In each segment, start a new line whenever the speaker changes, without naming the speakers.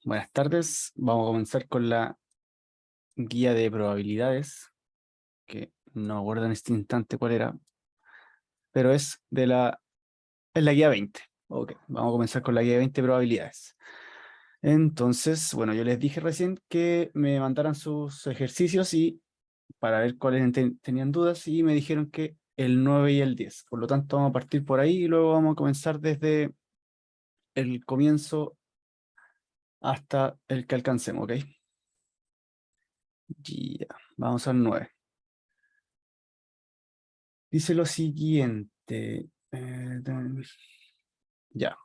Buenas tardes, vamos a comenzar con la guía de probabilidades, que no me acuerdo en este instante cuál era, pero es la guía 20. Ok, vamos a comenzar con la guía 20 probabilidades. Entonces, bueno, yo les dije recién que me mandaran sus ejercicios y para ver cuáles tenían dudas y me dijeron que el 9 y el 10. Por lo tanto, vamos a partir por ahí y luego vamos a comenzar desde el comienzo hasta el que alcancemos, ¿ok? Ya, vamos al 9. Dice lo siguiente. Ya.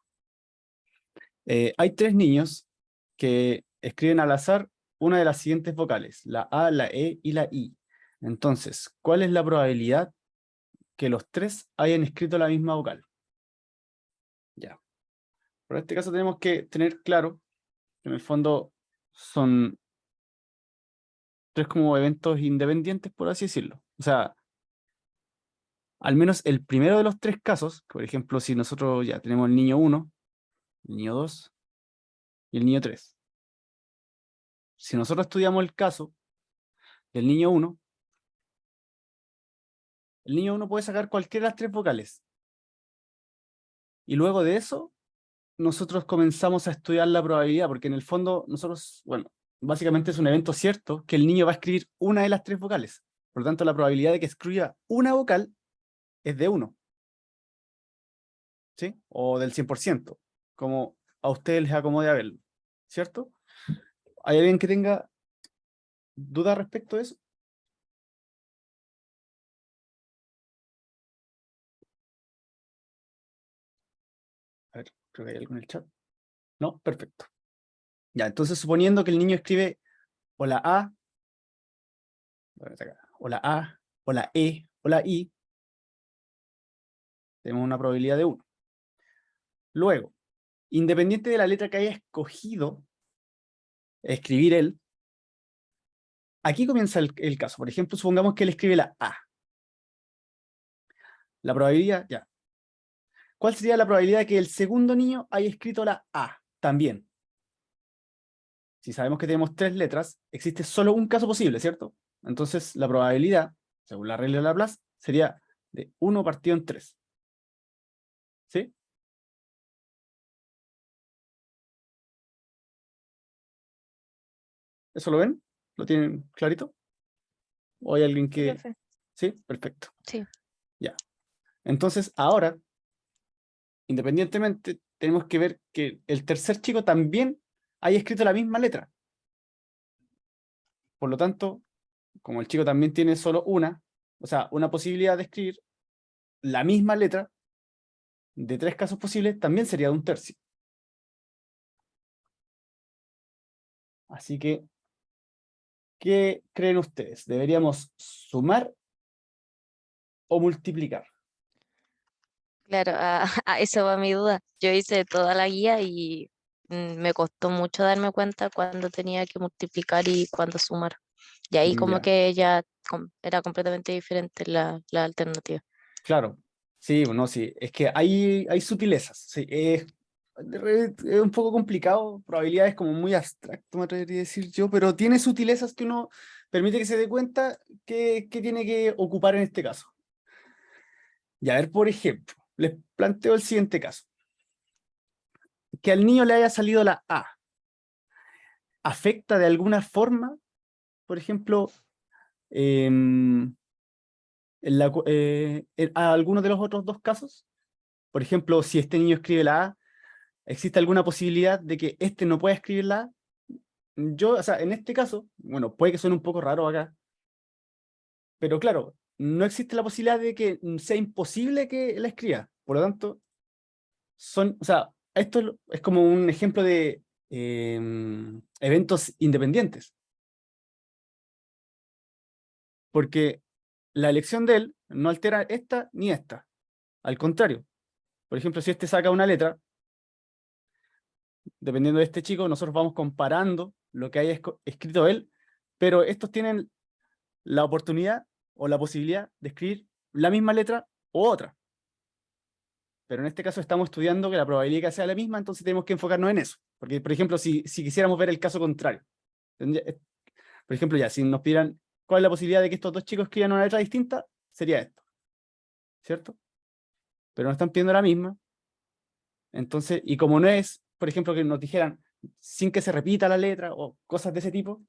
Hay tres niños que escriben al azar una de las siguientes vocales, la A, la E y la I. Entonces, ¿cuál es la probabilidad que los tres hayan escrito la misma vocal? Ya. Por este caso tenemos que tener claro que en el fondo son tres como eventos independientes, por así decirlo. O sea, al menos el primero de los tres casos, por ejemplo, si nosotros ya tenemos el niño 1, el niño 2 y el niño 3. Si nosotros estudiamos el caso del niño 1, el niño 1 puede sacar cualquiera de las tres vocales. Y luego de eso, nosotros comenzamos a estudiar la probabilidad, porque en el fondo nosotros, bueno, básicamente es un evento cierto que el niño va a escribir una de las tres vocales. Por lo tanto, la probabilidad de que escriba una vocal es de 1, ¿sí? O del 100%, como a ustedes les acomode a verlo, ¿cierto? ¿Hay alguien que tenga duda respecto a eso? A ver, creo que hay algo en el chat. No, perfecto. Ya, entonces suponiendo que el niño escribe o la A, o la A, o la E, o la I, tenemos una probabilidad de 1. Luego, independiente de la letra que haya escogido escribir él, aquí comienza el caso. Por ejemplo, supongamos que él escribe la A. La probabilidad, ya. ¿Cuál sería la probabilidad de que el segundo niño haya escrito la A también? Si sabemos que tenemos tres letras, existe solo un caso posible, ¿cierto? Entonces, la probabilidad, según la regla de Laplace, sería de 1 partido en 3. ¿Sí? ¿Eso lo ven? ¿Lo tienen clarito? ¿O hay alguien
Sí,
que...?
profe.
Sí, perfecto.
Sí.
Ya. Entonces, ahora, independientemente, tenemos que ver que el tercer chico también haya escrito la misma letra. Por lo tanto, como el chico también tiene solo una, o sea, una posibilidad de escribir la misma letra de tres casos posibles, también sería de un tercio. Así que, ¿qué creen ustedes? ¿Deberíamos sumar o multiplicar?
Claro, a eso va mi duda. Yo hice toda la guía y me costó mucho darme cuenta cuando tenía que multiplicar y cuándo sumar. Y ahí como
Ya,
que ya era completamente diferente la alternativa.
claro. Sí, bueno, sí. Es que hay sutilezas. Sí, es un poco complicado, probabilidades como muy abstracto, me atrevería a decir yo, pero tiene sutilezas que uno permite que se dé cuenta que tiene que ocupar en este caso. Y a ver, por ejemplo, les planteo el siguiente caso. Que al niño le haya salido la A, ¿afecta de alguna forma, por ejemplo, a alguno de los otros dos casos? Por ejemplo, si este niño escribe la A, ¿existe alguna posibilidad de que este no pueda escribir la A? Yo, o sea, en este caso, bueno, puede que suene un poco raro acá, pero claro, no existe la posibilidad de que sea imposible que la escriba. Por lo tanto, o sea, esto es como un ejemplo de eventos independientes, porque la elección de él no altera esta ni esta. Al contrario, por ejemplo, si este saca una letra, dependiendo de este chico, nosotros vamos comparando lo que haya escrito él, pero estos tienen la oportunidad o la posibilidad de escribir la misma letra o otra. pero en este caso estamos estudiando que la probabilidad que sea la misma, entonces tenemos que enfocarnos en eso. Porque, por ejemplo, si quisiéramos ver el caso contrario, por ejemplo, ya, si nos pidieran cuál es la posibilidad de que estos dos chicos escriban una letra distinta, sería esto, ¿cierto? Pero nos están pidiendo la misma. Entonces, y como no es, por ejemplo, que nos dijeran sin que se repita la letra o cosas de ese tipo,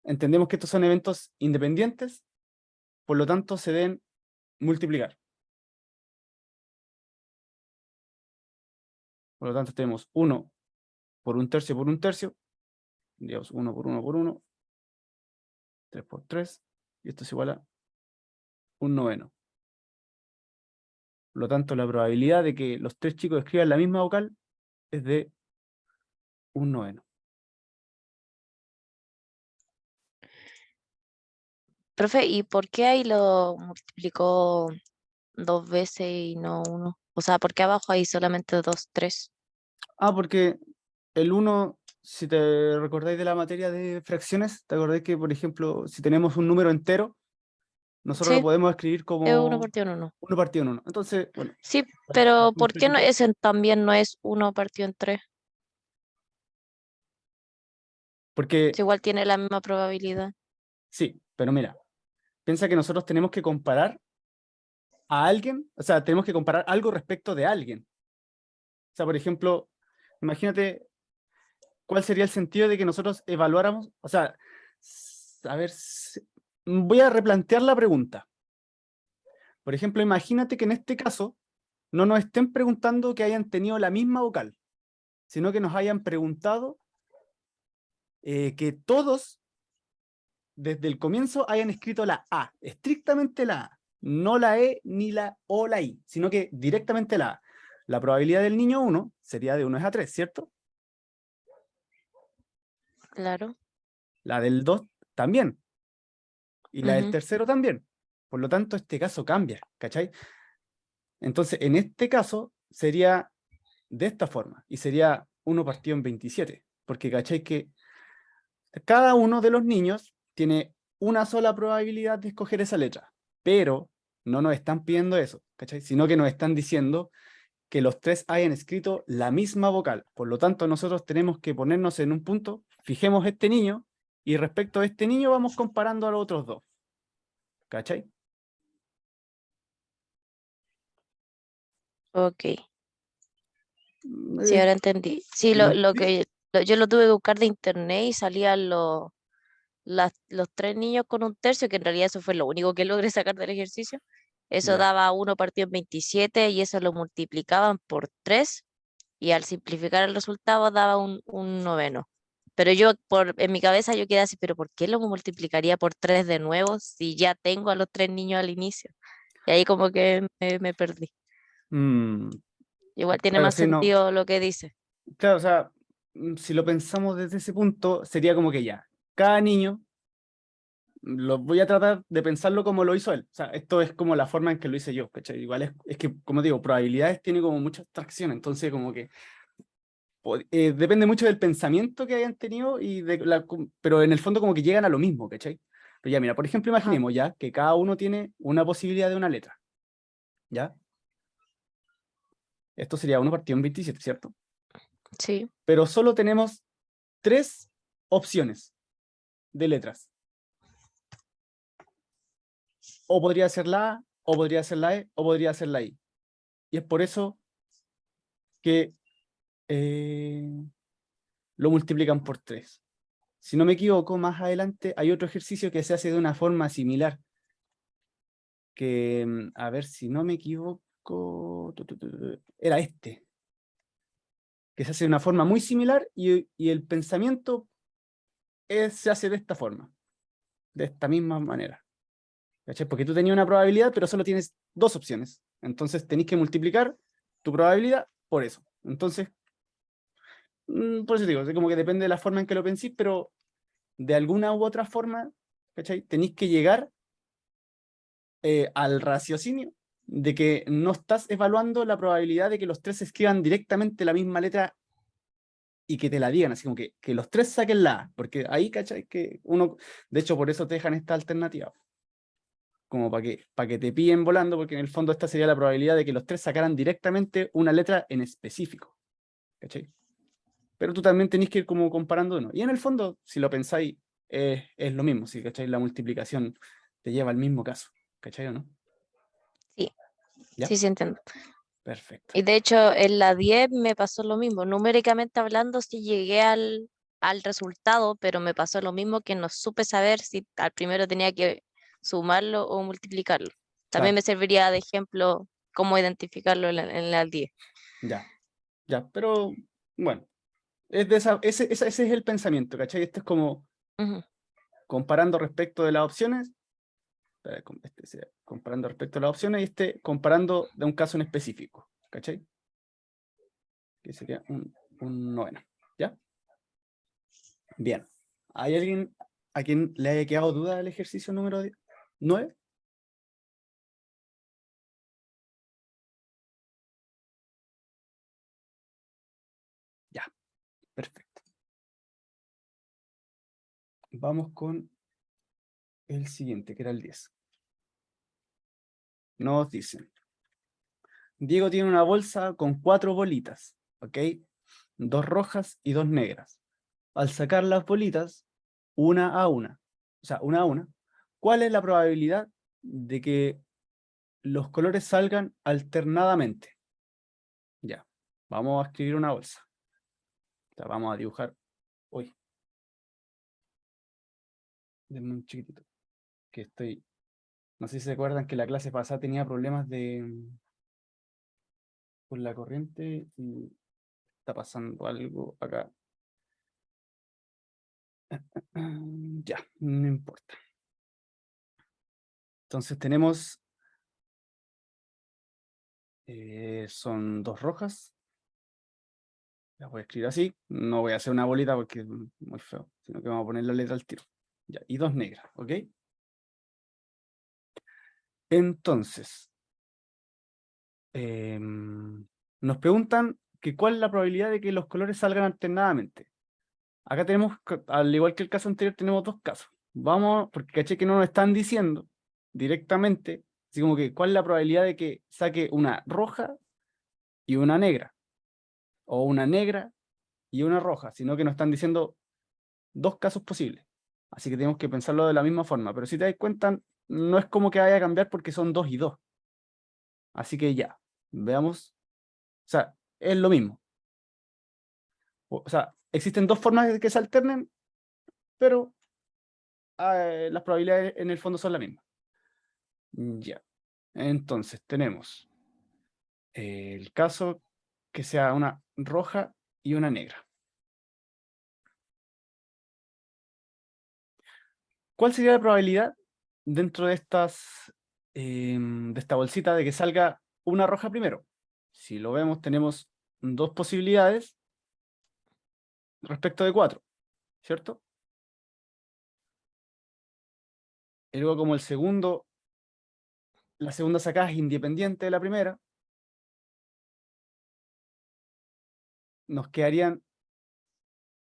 entendemos que estos son eventos independientes, por lo tanto se deben multiplicar. Por lo tanto tenemos 1 por 1/3 digamos 1 por 1 por 1, 3 por 3, y esto es igual a 1/9. Por lo tanto, la probabilidad de que los tres chicos escriban la misma vocal es de 1/9.
Profe, ¿y por qué ahí lo multiplicó 2 veces y no uno? O sea, ¿por qué abajo hay solamente 2, 3?
Porque el 1, si te recordáis de la materia de fracciones, te acordáis que, por ejemplo, si tenemos un número entero, nosotros lo
Sí,
podemos escribir
es uno
como
partido en uno.
1 partido en 1. Entonces, bueno,
Sí,
para
pero ¿por qué no,
simplificar.
ese también no es uno partido en 3?
Porque,
Si igual tiene la misma probabilidad.
sí, pero mira, piensa que nosotros tenemos que comparar a alguien, o sea, tenemos que comparar algo respecto de alguien. O sea, por ejemplo, imagínate cuál sería el sentido de que nosotros evaluáramos, o sea, a ver, voy a replantear la pregunta. Por ejemplo, imagínate que en este caso no nos estén preguntando que hayan tenido la misma vocal, sino que nos hayan preguntado que todos desde el comienzo hayan escrito la A, estrictamente la A, no la E ni la O la I, sino que directamente la A. La probabilidad del niño 1 sería de 1/3, ¿cierto?
Claro.
La del 2 también, y la del
Ujú.
tercero también. Por lo tanto, este caso cambia, ¿cachai? Entonces, en este caso sería de esta forma, y sería 1 partido en 27, porque ¿cachai? Que cada uno de los niños tiene una sola probabilidad de escoger esa letra, pero no nos están pidiendo eso, ¿cachai? Sino que nos están diciendo que los tres hayan escrito la misma vocal. Por lo tanto, nosotros tenemos que ponernos en un punto, fijemos este niño, y respecto a este niño vamos comparando a los otros dos, ¿cachai?
Ok. Sí,
Eh,
ahora entendí. Sí,
¿Lo
yo lo tuve que buscar de internet y salían los 3 niños con 1/3, que en realidad eso fue lo único que logré sacar del ejercicio. Eso
Ya.
daba 1 partido en 27 y eso lo multiplicaban por 3 y al simplificar el resultado daba un noveno. Pero en mi cabeza yo quedé así, pero ¿por qué lo multiplicaría por 3 de nuevo si ya tengo a los 3 niños al inicio? Y ahí como que me perdí.
Mm,
Igual tiene
claro,
más
sí, no.
sentido lo que dice.
Claro, o sea, si lo pensamos desde ese punto, sería como que ya, cada niño, lo voy a tratar de pensarlo como lo hizo él. O sea, esto es como la forma en que lo hice yo, ¿cachai? Igual es que, como digo, probabilidades tiene como mucha abstracción, entonces como que depende mucho del pensamiento que hayan tenido, pero en el fondo como que llegan a lo mismo, ¿cachai? Pero ya, mira, por ejemplo,
Ajá,
imaginemos ya que cada uno tiene una posibilidad de una letra, ¿ya? Esto sería 1 partido en 27, ¿cierto?
sí.
Pero solo tenemos 3 opciones de letras. O podría ser la A, o podría ser la E, o podría ser la I. Y es por eso que eh, lo multiplican por 3. Si no me equivoco, más adelante hay otro ejercicio que se hace de una forma similar, que, a ver si no me equivoco, era este, que se hace de una forma muy similar y el pensamiento se hace de esta forma, de esta misma manera. ¿Cachai? Porque tú tenías una probabilidad, pero solo tienes 2 opciones. Entonces tenés que multiplicar tu probabilidad por eso. Entonces, por eso digo, como que depende de la forma en que lo penséis, pero de alguna u otra forma, ¿cachai? Tenéis que llegar al raciocinio de que no estás evaluando la probabilidad de que los tres escriban directamente la misma letra y que te la digan, así como que los tres saquen la A, porque ahí, ¿cachai? Que uno, de hecho, por eso te dejan esta alternativa. como para que te pillen volando, porque en el fondo esta sería la probabilidad de que los tres sacaran directamente una letra en específico. ¿Cachai? Pero tú también tenés que ir como comparando uno. Y en el fondo, si lo pensáis, es lo mismo, ¿sí? ¿Cachai? La multiplicación te lleva al mismo caso. ¿Cachai o no?
Sí,
¿Ya?
sí, sí entiendo.
Perfecto.
Y de hecho, en la 10 me pasó lo mismo. Numéricamente hablando, sí llegué al resultado, pero me pasó lo mismo que no supe saber si al primero tenía que sumarlo o multiplicarlo. También
Claro,
me serviría de ejemplo cómo identificarlo en la 10.
ya, ya. Pero bueno, ese es el pensamiento, ¿cachai? Este es como
Ujú.
comparando respecto de las opciones. Este sería comparando respecto a las opciones y este comparando de un caso en específico, ¿cachai? Que sería un noveno, ¿ya? Bien. ¿Hay alguien a quien le haya quedado duda del ejercicio número 9? Ya, perfecto. Vamos con el siguiente, que era el 10. Nos dicen, Diego tiene una bolsa con 4 bolitas, ¿ok? 2 rojas y 2 negras. Al sacar las bolitas, una a una, o sea, una a una, ¿cuál es la probabilidad de que los colores salgan alternadamente? Ya, vamos a escribir una bolsa. O sea, vamos a dibujar. Uy, denme un chiquitito. Que estoy. No sé si se acuerdan que la clase pasada tenía problemas con la corriente y está pasando algo acá. Ya, no importa. Entonces tenemos. Son 2 rojas. Las voy a escribir así. No voy a hacer una bolita porque es muy feo, sino que vamos a poner la letra al tiro. Ya, y 2 negras, ¿ok? Entonces, nos preguntan que cuál es la probabilidad de que los colores salgan alternadamente. Acá tenemos, al igual que el caso anterior, tenemos 2 casos. Vamos, porque caché que no nos están diciendo directamente, así como que cuál es la probabilidad de que saque una roja y una negra, o una negra y una roja, sino que nos están diciendo 2 casos posibles. Así que tenemos que pensarlo de la misma forma. Pero si te das cuenta, no es como que vaya a cambiar porque son 2 y 2. Así que ya, veamos. O sea, es lo mismo. O sea, existen 2 formas de que se alternen, pero las probabilidades en el fondo son las mismas. Ya. Entonces tenemos el caso que sea una roja y una negra. ¿Cuál sería la probabilidad dentro de de esta bolsita de que salga una roja primero? Si lo vemos, tenemos 2 posibilidades respecto de 4, ¿cierto? Y luego como la segunda sacada es independiente de la primera, nos quedarían,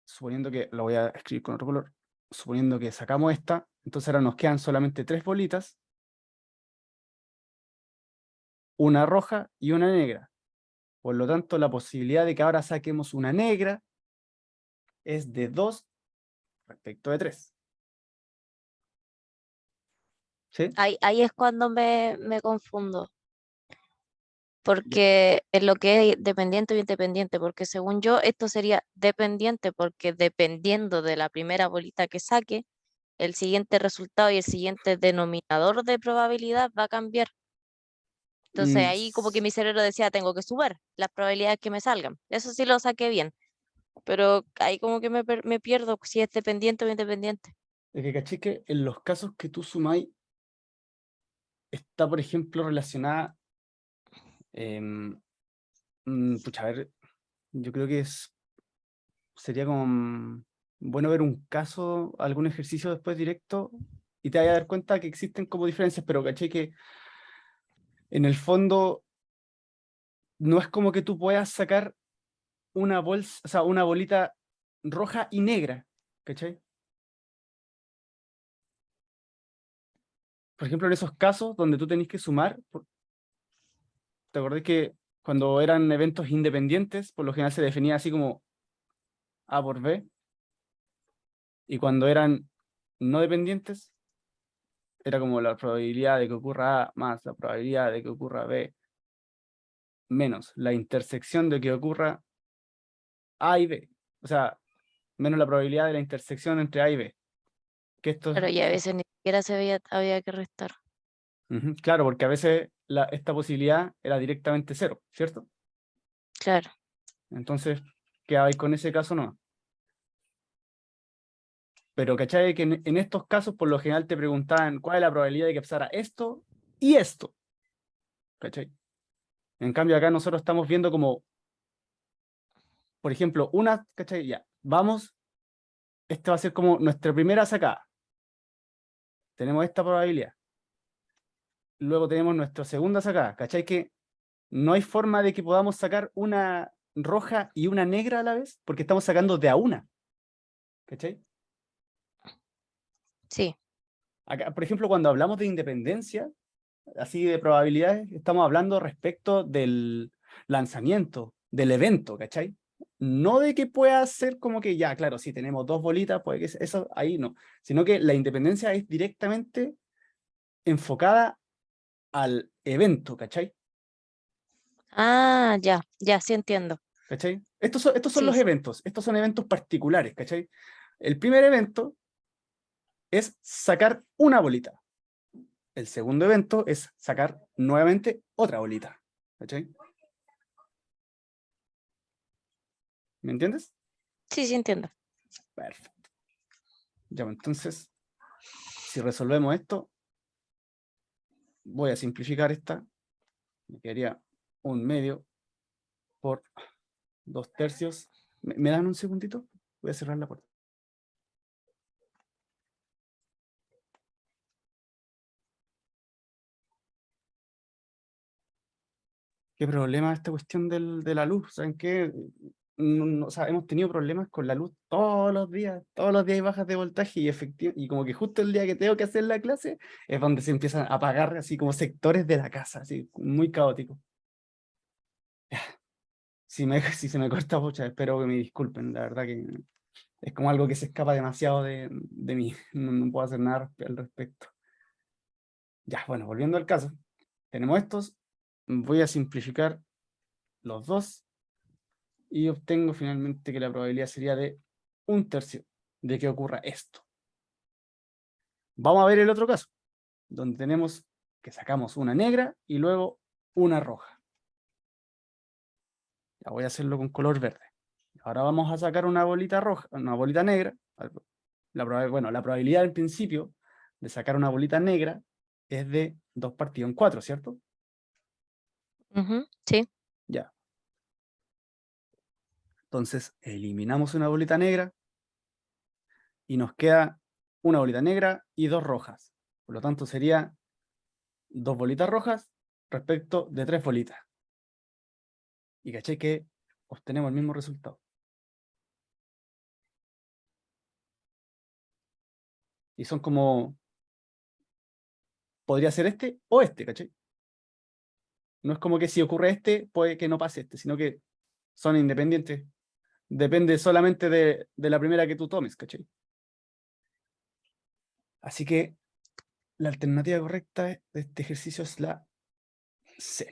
suponiendo que, lo voy a escribir con otro color, suponiendo que sacamos esta, entonces ahora nos quedan solamente 3 bolitas, una roja y una negra. Por lo tanto, la posibilidad de que ahora saquemos una negra es de 2 respecto de 3. ¿Sí?
Ahí es cuando me confundo, porque es lo que es dependiente o independiente, porque según yo esto sería dependiente, porque dependiendo de la primera bolita que saque, el siguiente resultado y el siguiente denominador de probabilidad va a cambiar. Entonces
Mm,
ahí como que mi cerebro decía, tengo que sumar las probabilidades que me salgan. Eso sí lo saqué bien, pero ahí como que me pierdo si es dependiente o independiente.
Es que caché que en los casos que tú sumáis, está, por ejemplo, relacionada. Pucha, a ver, yo creo que sería como bueno ver un caso, algún ejercicio después directo, y te vas a dar cuenta que existen como diferencias, pero caché que en el fondo no es como que tú puedas sacar una bolsa, o sea, una bolita roja y negra, ¿cachai? por ejemplo, en esos casos donde tú tenés que sumar, ¿te acordás que cuando eran eventos independientes, por lo general se definía así como A por B, y cuando eran no dependientes, era como la probabilidad de que ocurra A más la probabilidad de que ocurra B menos la intersección de que ocurra A y B. O sea, menos la probabilidad de la intersección entre A y B. Que esto,
Claro, y a veces ni siquiera se veía, había que restar.
ujú, claro, porque a veces esta posibilidad era directamente cero, ¿cierto?
Claro.
Entonces, ¿qué hay con ese caso? No. Pero ¿cachai? Que en estos casos, por lo general, te preguntaban cuál es la probabilidad de que pasara esto y esto. ¿Cachai? En cambio, acá nosotros estamos viendo como, por ejemplo, una, ¿cachai? Ya, vamos, esta va a ser como nuestra primera sacada. Tenemos esta probabilidad. Luego tenemos nuestra segunda sacada. ¿Cachai? Que no hay forma de que podamos sacar una roja y una negra a la vez, porque estamos sacando de a una. ¿Cachai?
Sí.
Acá, por ejemplo, cuando hablamos de independencia, así de probabilidades, estamos hablando respecto del lanzamiento, del evento, ¿cachai? No de que pueda ser como que ya, claro, si tenemos dos bolitas, pues que eso ahí no, sino que la independencia es directamente enfocada al evento, ¿cachai?
Ah, ya, ya, sí entiendo.
¿Cachai? Estos son
Sí,
los
sí.
eventos, estos son eventos particulares, ¿cachai? El primer evento es sacar una bolita. El segundo evento es sacar nuevamente otra bolita, ¿cachai? ¿Me entiendes?
Sí, sí entiendo.
Perfecto. Ya, pues, entonces, si resolvemos esto, voy a simplificar esta. Me quedaría un medio por 2/3. ¿Me dan un segundito? Voy a cerrar la puerta. ¿Qué problema esta cuestión de la luz? ¿Saben qué? O sea, hemos tenido problemas con la luz todos los días hay bajas de voltaje y como que justo el día que tengo que hacer la clase es donde se empiezan a apagar así como sectores de la casa, así muy caótico. Si se me corta, pucha, espero que me disculpen, la verdad que es como algo que se escapa demasiado de mí, no puedo hacer nada al respecto. Ya, bueno, volviendo al caso, tenemos estos, voy a simplificar los dos y obtengo finalmente que la probabilidad sería de 1/3 de que ocurra esto. Vamos a ver el otro caso, donde tenemos que sacamos una negra y luego una roja. Ya voy a hacerlo con color verde. Ahora vamos a sacar una bolita roja, una bolita negra. Bueno, la probabilidad en principio de sacar una bolita negra es de 2 partido en 4, ¿cierto?
Ujú, sí.
Ya. Entonces eliminamos una bolita negra y nos queda una bolita negra y dos rojas. Por lo tanto sería dos bolitas rojas respecto de tres bolitas. Y caché que obtenemos el mismo resultado. Y son como, podría ser este o este, ¿caché? No es como que si ocurre este, puede que no pase este, sino que son independientes. Depende solamente de la primera que tú tomes, ¿cachai? Así que la alternativa correcta de este ejercicio es la C.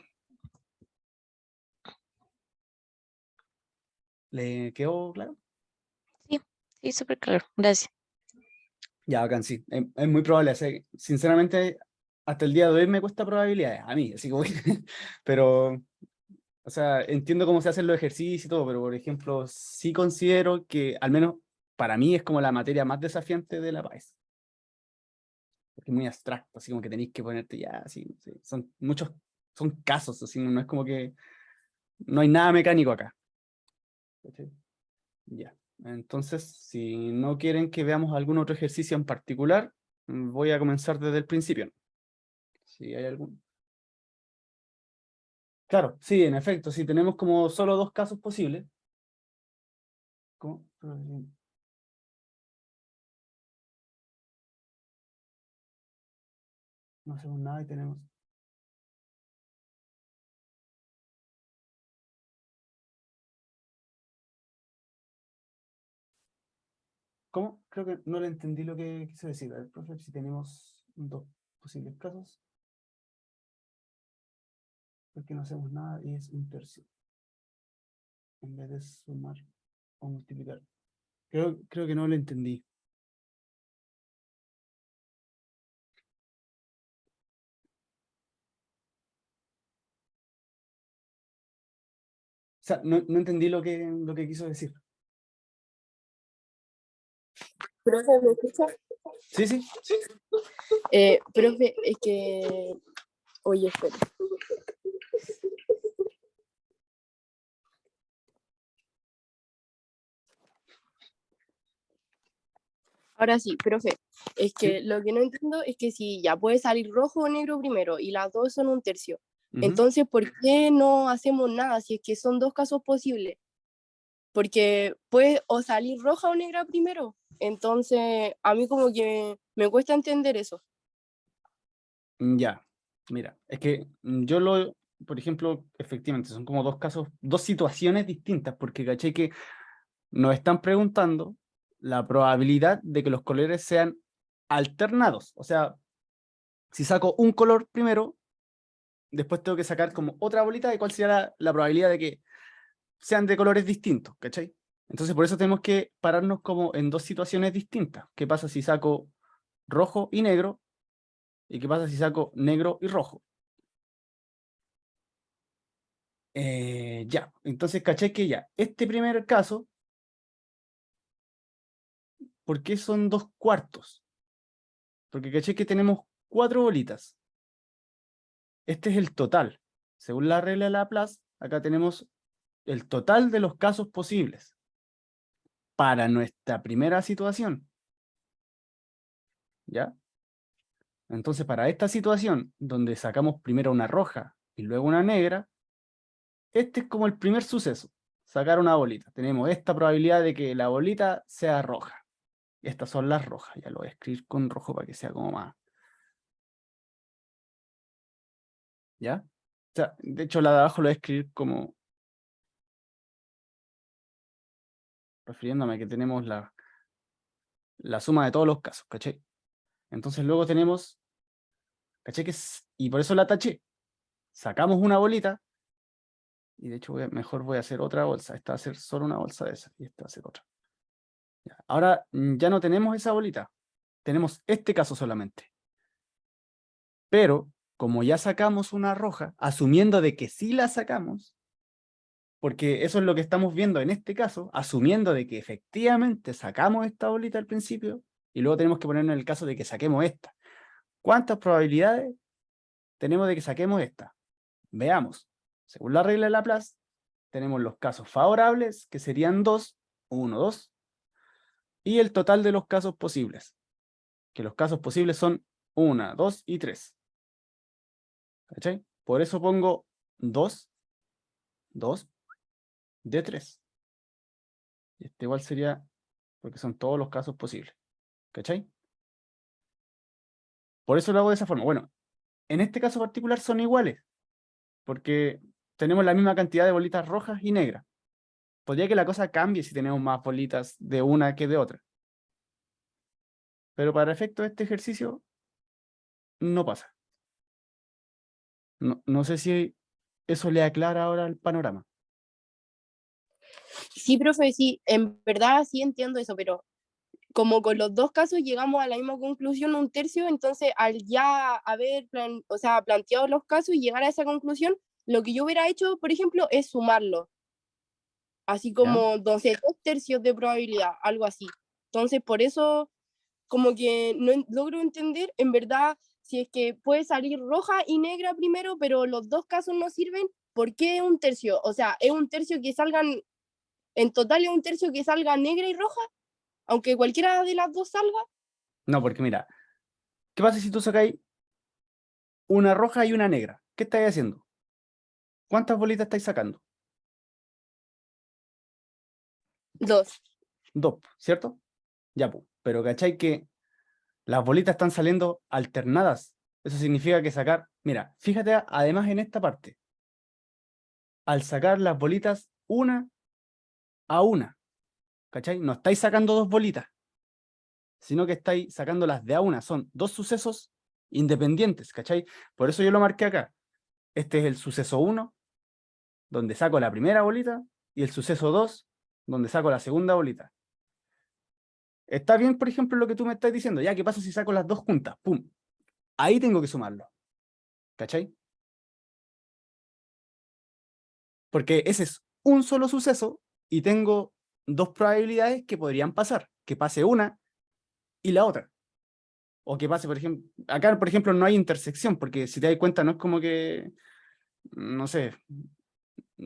¿Le quedó claro?
Sí, sí, súper claro. Gracias.
Ya, bacán, sí. Es muy probable. O sea, sinceramente, hasta el día de hoy me cuesta probabilidades. A mí, así como pero, o sea, entiendo cómo se hacen los ejercicios y todo, pero por ejemplo, sí considero que, al menos para mí, es como la materia más desafiante de la PAES. Porque es muy abstracto, así como que tenéis que ponerte ya, así, sí. Son muchos, son casos, así, no es como que no hay nada mecánico acá. ¿Cachai? Ya. Entonces, si no quieren que veamos algún otro ejercicio en particular, voy a comenzar desde el principio. Si hay algún. Claro, sí, en efecto, si tenemos como solo dos casos posibles. ¿Cómo? No hacemos nada y tenemos... ¿Cómo? Creo que no le entendí lo que quiso decir. A ver, profe, si tenemos dos posibles casos, porque no hacemos nada y es un tercio, en vez de sumar o multiplicar. Creo que no lo entendí. O sea, no entendí lo que quiso decir.
Profe, ¿me escucha?
Sí, sí.
Profe, es que... Oye, espera. Ahora sí, profe, es
Sí.
que lo que no entiendo es que si ya puede salir rojo o negro primero y las dos son un tercio,
Ujú.
entonces ¿por qué no hacemos nada si es que son dos casos posibles? Porque puede o salir roja o negra primero. Entonces, a mí como que me cuesta entender eso.
Ya, mira, es que por ejemplo, efectivamente, son como dos casos, dos situaciones distintas, porque caché que nos están preguntando la probabilidad de que los colores sean alternados. O sea, si saco un color primero, después tengo que sacar como otra bolita, ¿y cuál sería la probabilidad de que sean de colores distintos? ¿Cachai? Entonces, por eso tenemos que pararnos como en dos situaciones distintas. ¿Qué pasa si saco rojo y negro? ¿Y qué pasa si saco negro y rojo? Ya, entonces caché que ya, este primer caso, ¿por qué son 2 cuartos? Porque caché que tenemos 4 bolitas. Este es el total. Según la regla de Laplace, acá tenemos el total de los casos posibles para nuestra primera situación. ¿Ya? Entonces, para esta situación, donde sacamos primero una roja y luego una negra, este es como el primer suceso, sacar una bolita. Tenemos esta probabilidad de que la bolita sea roja. Estas son las rojas, ya lo voy a escribir con rojo para que sea como más. ¿Ya? O sea, de hecho, la de abajo lo voy a escribir como refiriéndome a que tenemos la suma de todos los casos, ¿cachai? Entonces luego tenemos, ¿cachai? Y por eso la taché. Sacamos una bolita, y de hecho mejor voy a hacer otra bolsa. Esta va a ser solo una bolsa de esa, y esta va a ser otra. Ya. Ahora ya no tenemos esa bolita, tenemos este caso solamente. Pero, como ya sacamos una roja, asumiendo de que sí la sacamos, porque eso es lo que estamos viendo en este caso, asumiendo de que efectivamente sacamos esta bolita al principio, y luego tenemos que ponernos en el caso de que saquemos esta. ¿Cuántas probabilidades tenemos de que saquemos esta? Veamos. Según la regla de Laplace, tenemos los casos favorables, que serían 2, 1, 2, y el total de los casos posibles, que los casos posibles son 1, 2 y 3. ¿Cachai? Por eso pongo 2, 2 de 3. Y este igual sería, porque son todos los casos posibles. ¿Cachai? Por eso lo hago de esa forma. Bueno, en este caso particular son iguales, porque tenemos la misma cantidad de bolitas rojas y negras. Podría que la cosa cambie si tenemos más bolitas de una que de otra. Pero para efecto de este ejercicio, no pasa. No sé si eso le aclara ahora el panorama.
Sí, profe, sí, en verdad sí entiendo eso, pero como con los dos casos llegamos a la misma conclusión, un tercio, entonces al ya haber o sea, planteado los casos y llegar a esa conclusión, lo que yo hubiera hecho, por ejemplo, es sumarlo, así
¿Ya?
como, no sé, 2 tercios de probabilidad, algo así. Entonces, por eso, como que no logro entender, en verdad, si es que puede salir roja y negra primero, pero los dos casos no sirven, ¿por qué un tercio? O sea, ¿es un tercio que salgan, en total es un tercio que salga negra y roja? Aunque cualquiera de las dos salga.
No, porque mira, ¿qué pasa si tú sacáis una roja y una negra? ¿Qué estáis haciendo? ¿Cuántas bolitas estáis sacando?
Dos.
2, ¿cierto? Ya, pues. Pero ¿cachai que las bolitas están saliendo alternadas? Eso significa que sacar, mira, fíjate además en esta parte, al sacar las bolitas una a una, ¿cachai? No estáis sacando dos bolitas, sino que estáis sacándolas de a una. Son dos sucesos independientes, ¿cachai? Por eso yo lo marqué acá. Este es el suceso 1, donde saco la primera bolita, y el suceso 2, donde saco la segunda bolita. Está bien, por ejemplo, lo que tú me estás diciendo. Ya, ¿qué pasa si saco las dos juntas? ¡Pum! Ahí tengo que sumarlo. ¿Cachai? Porque ese es un solo suceso y tengo dos probabilidades que podrían pasar. Que pase una y la otra. O que pase, por ejemplo, acá, por ejemplo, no hay intersección, porque si te das cuenta, no es como que, no sé,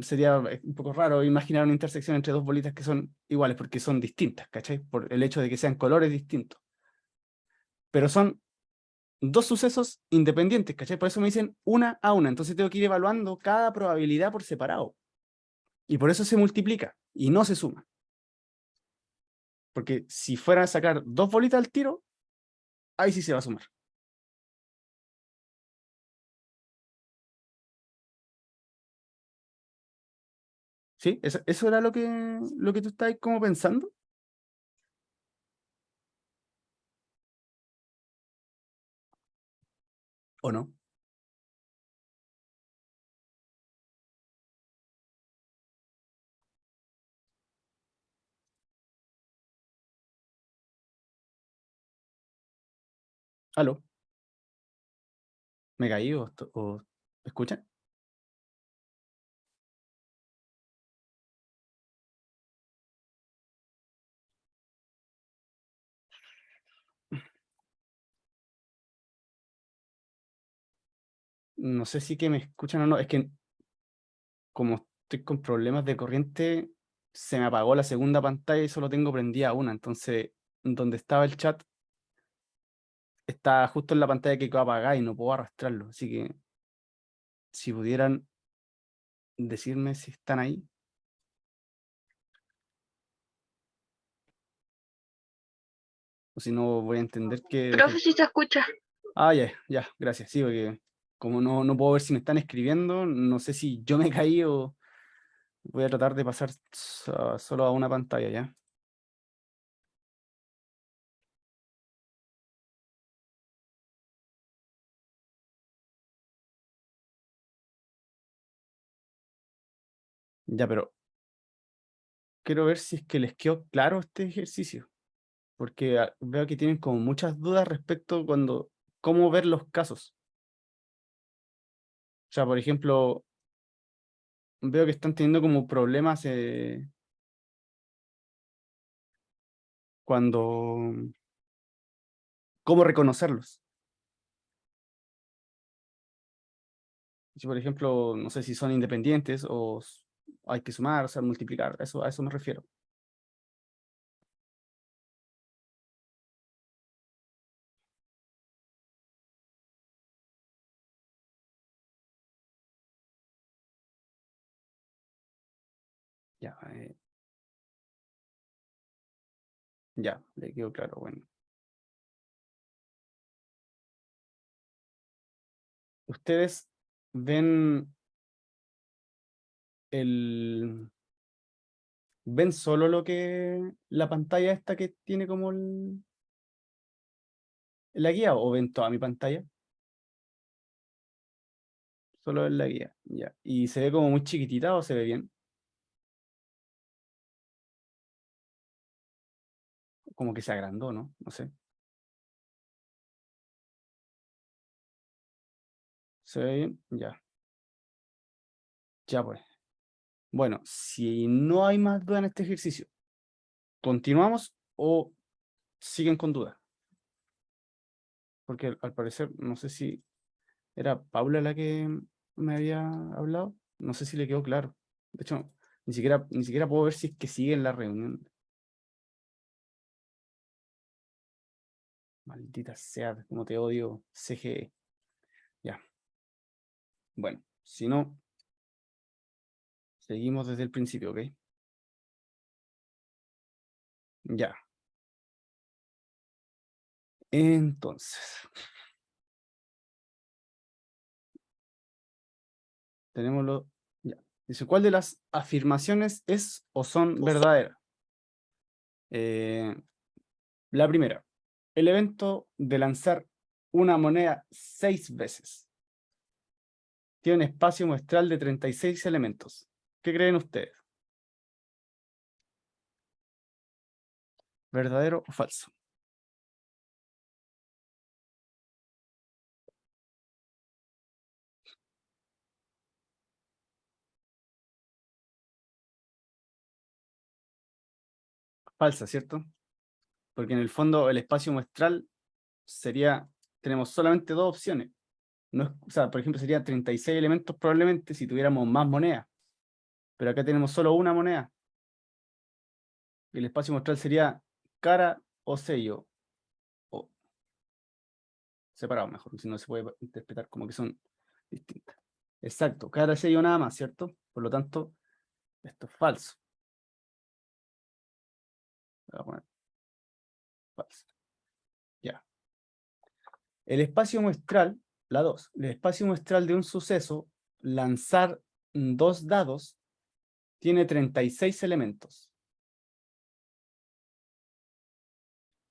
sería un poco raro imaginar una intersección entre dos bolitas que son iguales, porque son distintas, ¿cachai? Por el hecho de que sean colores distintos. Pero son dos sucesos independientes, ¿cachai? Por eso me dicen una a una. Entonces tengo que ir evaluando cada probabilidad por separado. Y por eso se multiplica y no se suma. Porque si fuera a sacar dos bolitas al tiro, ahí sí se va a sumar. ¿Sí? ¿Eso era lo que tú estabas como pensando? ¿O no? ¿Aló? ¿Me caí o ¿me escuchan? No sé si que me escuchan o no. Es que como estoy con problemas de corriente, se me apagó la segunda pantalla y solo tengo prendida una. Entonces, donde estaba el chat, está justo en la pantalla que quedó apagada y no puedo arrastrarlo. Así que si pudieran decirme si están ahí. O si no, voy a entender que
Profe, si se escucha.
Ah, ya, ya, gracias. Sí, porque como no puedo ver si me están escribiendo, no sé si yo me caí o voy a tratar de pasar solo a una pantalla, ¿ya? Ya, pero quiero ver si es que les quedó claro este ejercicio, porque veo que tienen como muchas dudas respecto cuando cómo ver los casos. O sea, por ejemplo, veo que están teniendo como problemas cuando cómo reconocerlos. Si, por ejemplo, no sé si son independientes o hay que sumar, o sea, multiplicar, a eso me refiero. Ya, ya, le quedó claro, bueno. Ustedes ven el ven solo lo que la pantalla esta que tiene como la guía o ven toda mi pantalla, solo en la guía, ya. Y se ve como muy chiquitita o se ve bien, como que se agrandó, ¿no? No sé. ¿Se ve bien? Ya. Ya pues. Bueno, si no hay más duda en este ejercicio, ¿continuamos o siguen con duda? Porque al parecer, no sé si era Paula la que me había hablado. No sé si le quedó claro. De hecho, ni siquiera puedo ver si es que sigue en la reunión. Maldita sea, como te odio, CGE. Ya. Bueno, si no, seguimos desde el principio, ¿ok? Ya. Entonces, Tenemos lo... Ya. Dice, ¿cuál de las afirmaciones es o son verdaderas? La primera, el evento de lanzar una moneda 6 veces tiene un espacio muestral de 36 elementos. ¿Qué creen ustedes? ¿Verdadero o falso? Falsa, ¿cierto? Porque en el fondo el espacio muestral sería, tenemos solamente dos opciones. No es, o sea, por ejemplo, serían 36 elementos probablemente si tuviéramos más monedas. Pero acá tenemos solo una moneda. Y el espacio muestral sería cara o sello. O separado mejor, si no se puede interpretar como que son distintas. Exacto, cara, sello nada más, ¿cierto? Por lo tanto, esto es falso. Voy a poner falso. Ya. El espacio muestral, la 2, el espacio muestral de un suceso, lanzar 2 dados, tiene 36 elementos.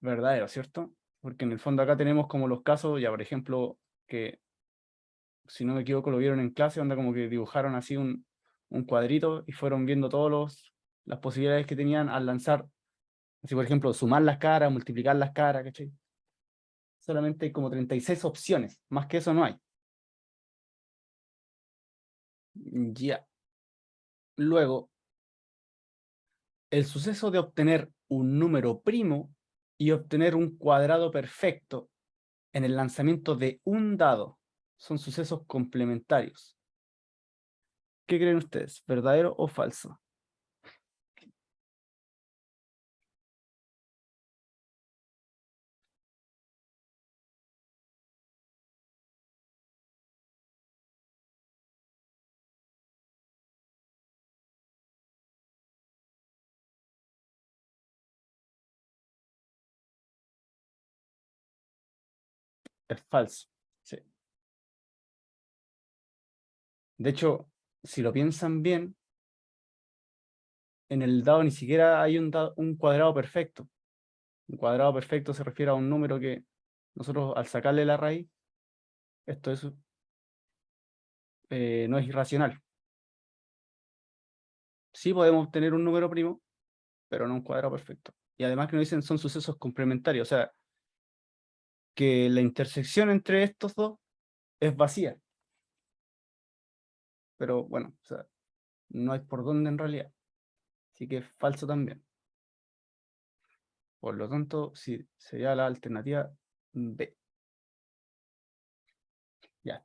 Verdadero, ¿cierto? Porque en el fondo acá tenemos como los casos, ya por ejemplo, que si no me equivoco lo vieron en clase, onda como que dibujaron así un cuadrito y fueron viendo todas las posibilidades que tenían al lanzar, así por ejemplo, sumar las caras, multiplicar las caras, ¿cachai? Solamente hay como 36 opciones, más que eso no hay. Ya. Luego, el suceso de obtener un número primo y obtener un cuadrado perfecto en el lanzamiento de un dado son sucesos complementarios. ¿Qué creen ustedes? ¿Verdadero o falso? Es falso. Sí. De hecho, si lo piensan bien, en el dado ni siquiera hay un cuadrado perfecto. Un cuadrado perfecto se refiere a un número que nosotros al sacarle la raíz, esto es, no es irracional. Sí podemos obtener un número primo, pero no un cuadrado perfecto. Y además que nos dicen son sucesos complementarios, o sea, que la intersección entre estos dos es vacía. Pero bueno, o sea, no hay por dónde en realidad. Así que es falso también. Por lo tanto, sí, sería la alternativa B. Ya,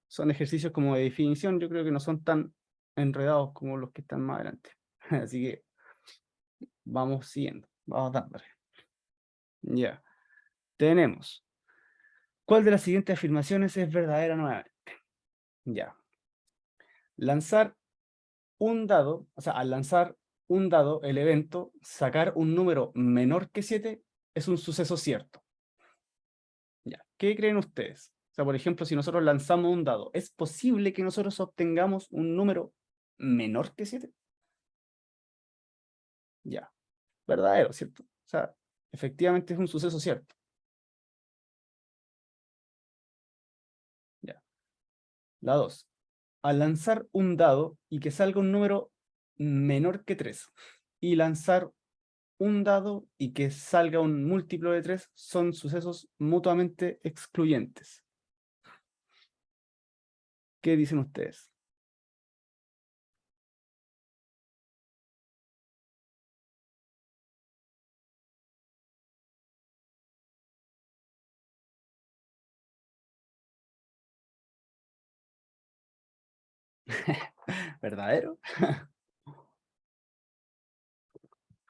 son ejercicios como de definición, yo creo que no son tan enredados como los que están más adelante. Así que vamos siguiendo, vamos dándole. Ya, tenemos. ¿Cuál de las siguientes afirmaciones es verdadera nuevamente? Ya. Lanzar un dado, o sea, al lanzar un dado, el evento, sacar un número menor que 7 es un suceso cierto. Ya. ¿Qué creen ustedes? O sea, por ejemplo, si nosotros lanzamos un dado, ¿es posible que nosotros obtengamos un número menor que 7? Ya. Verdadero, ¿cierto? O sea, efectivamente es un suceso cierto. Ya. La 2. Al lanzar un dado y que salga un número menor que 3 y lanzar un dado y que salga un múltiplo de 3 son sucesos mutuamente excluyentes. ¿Qué dicen ustedes? ¿Verdadero?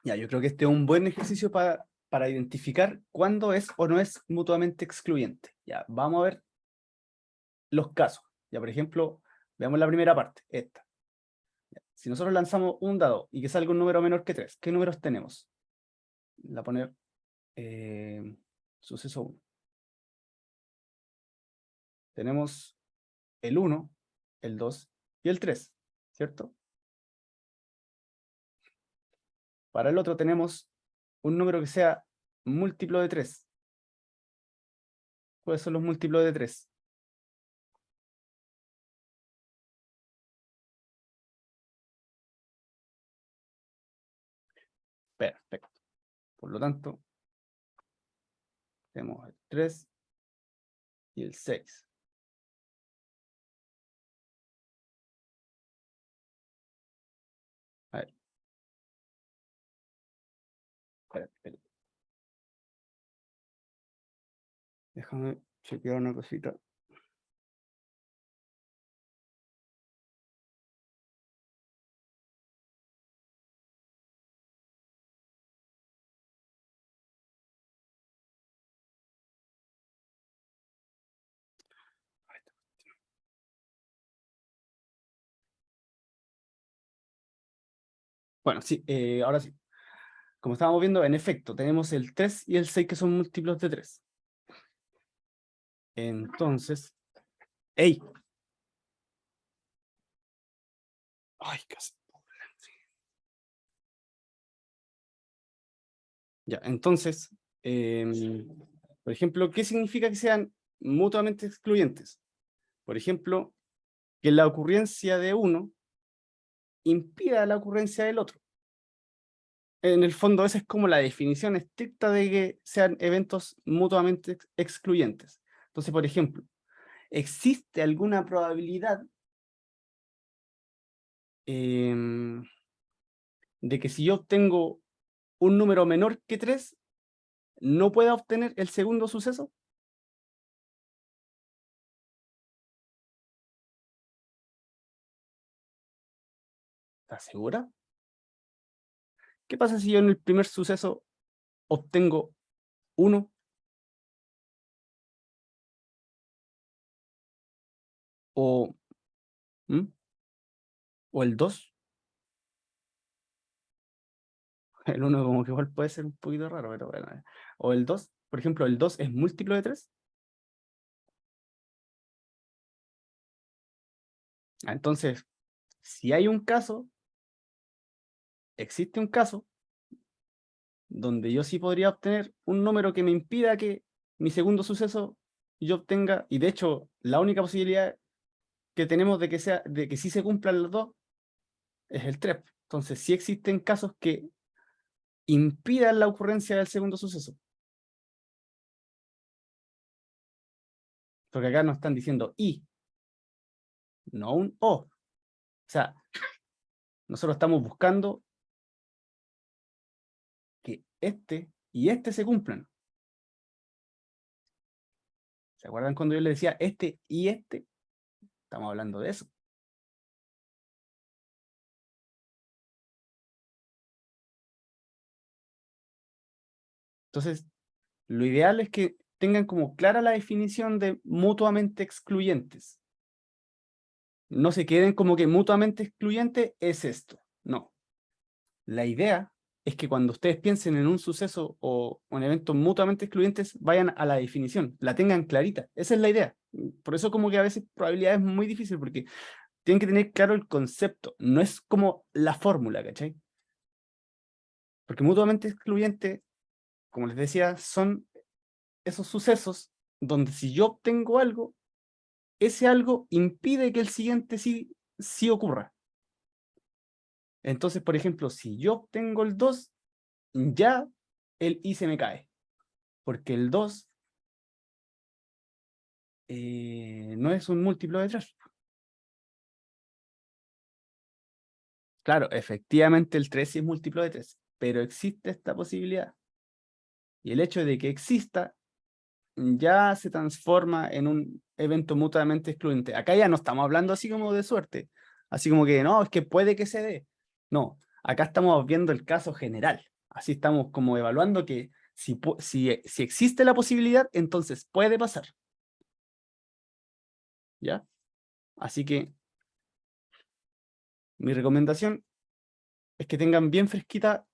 Ya, yo creo que este es un buen ejercicio para identificar cuándo es o no es mutuamente excluyente. Ya, vamos a ver los casos. Ya, por ejemplo, veamos la primera parte, esta. Ya, si nosotros lanzamos un dado y que salga un número menor que 3, ¿qué números tenemos? La poner suceso 1. Tenemos el 1, el 2 y el 3, ¿cierto? Para el otro tenemos un número que sea múltiplo de 3. ¿Cuáles son los múltiplos de 3? Perfecto. Por lo tanto, tenemos el 3 y el 6. A ver. Espera. Déjame chequear una cosita. Bueno, sí, ahora sí. Como estábamos viendo, en efecto, tenemos el 3 y el 6 que son múltiplos de 3. Entonces, ¡ey! Ay, casi. Ya, entonces, por ejemplo, ¿qué significa que sean mutuamente excluyentes? Por ejemplo, que la ocurrencia de uno impida la ocurrencia del otro. En el fondo, esa es como la definición estricta de que sean eventos mutuamente excluyentes. Entonces, por ejemplo, ¿existe alguna probabilidad de que si yo obtengo un número menor que 3, no pueda obtener el segundo suceso? ¿Estás segura? ¿Qué pasa si yo en el primer suceso obtengo 1? ¿O, o el 2? El 1 como que igual puede ser un poquito raro, pero bueno. O el 2, por ejemplo, el 2 es múltiplo de 3. Entonces, si hay un caso, existe un caso donde yo sí podría obtener un número que me impida que mi segundo suceso yo obtenga, y de hecho, la única posibilidad que tenemos de que sí se cumplan los dos es el 3. Entonces, sí existen casos que impidan la ocurrencia del segundo suceso. Porque acá nos están diciendo y, no un o. O sea, nosotros estamos buscando que este y este se cumplan. ¿Se acuerdan cuando yo les decía este y este? Estamos hablando de eso. Entonces, lo ideal es que tengan como clara la definición de mutuamente excluyentes. No se queden como que mutuamente excluyente es esto. No. La idea es que cuando ustedes piensen en un suceso o en eventos mutuamente excluyentes, vayan a la definición, la tengan clarita. Esa es la idea. Por eso como que a veces probabilidad es muy difícil, porque tienen que tener claro el concepto. No es como la fórmula, ¿cachai? Porque mutuamente excluyente, como les decía, son esos sucesos donde si yo obtengo algo, ese algo impide que el siguiente sí ocurra. Entonces, por ejemplo, si yo obtengo el 2, ya el i se me cae. Porque el 2 no es un múltiplo de 3. Claro, efectivamente el 3 sí es múltiplo de 3, pero existe esta posibilidad. Y el hecho de que exista ya se transforma en un evento mutuamente excluyente. Acá ya no estamos hablando así como de suerte, así como que no, es que puede que se dé. No, acá estamos viendo el caso general. Así estamos como evaluando que si existe la posibilidad, entonces puede pasar. ¿Ya? Así que mi recomendación es que tengan bien fresquita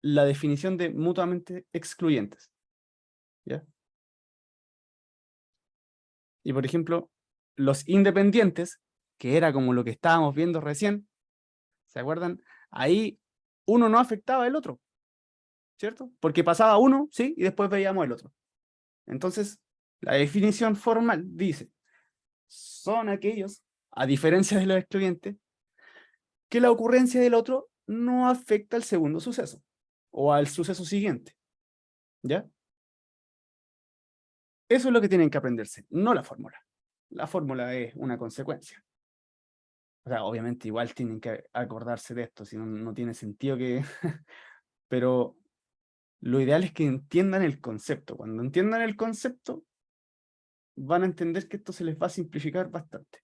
la definición de mutuamente excluyentes. ¿Ya? Y por ejemplo, los independientes que era como lo que estábamos viendo recién, ¿se acuerdan? Ahí uno no afectaba al otro, ¿cierto? Porque pasaba uno, ¿sí? Y después veíamos el otro. Entonces, la definición formal dice, son aquellos, a diferencia de los excluyentes, que la ocurrencia del otro no afecta al segundo suceso, o al suceso siguiente, ¿ya? Eso es lo que tienen que aprenderse, no la fórmula. La fórmula es una consecuencia. O sea, obviamente igual tienen que acordarse de esto, si no, no tiene sentido que... Pero lo ideal es que entiendan el concepto. Cuando entiendan el concepto, van a entender que esto se les va a simplificar bastante.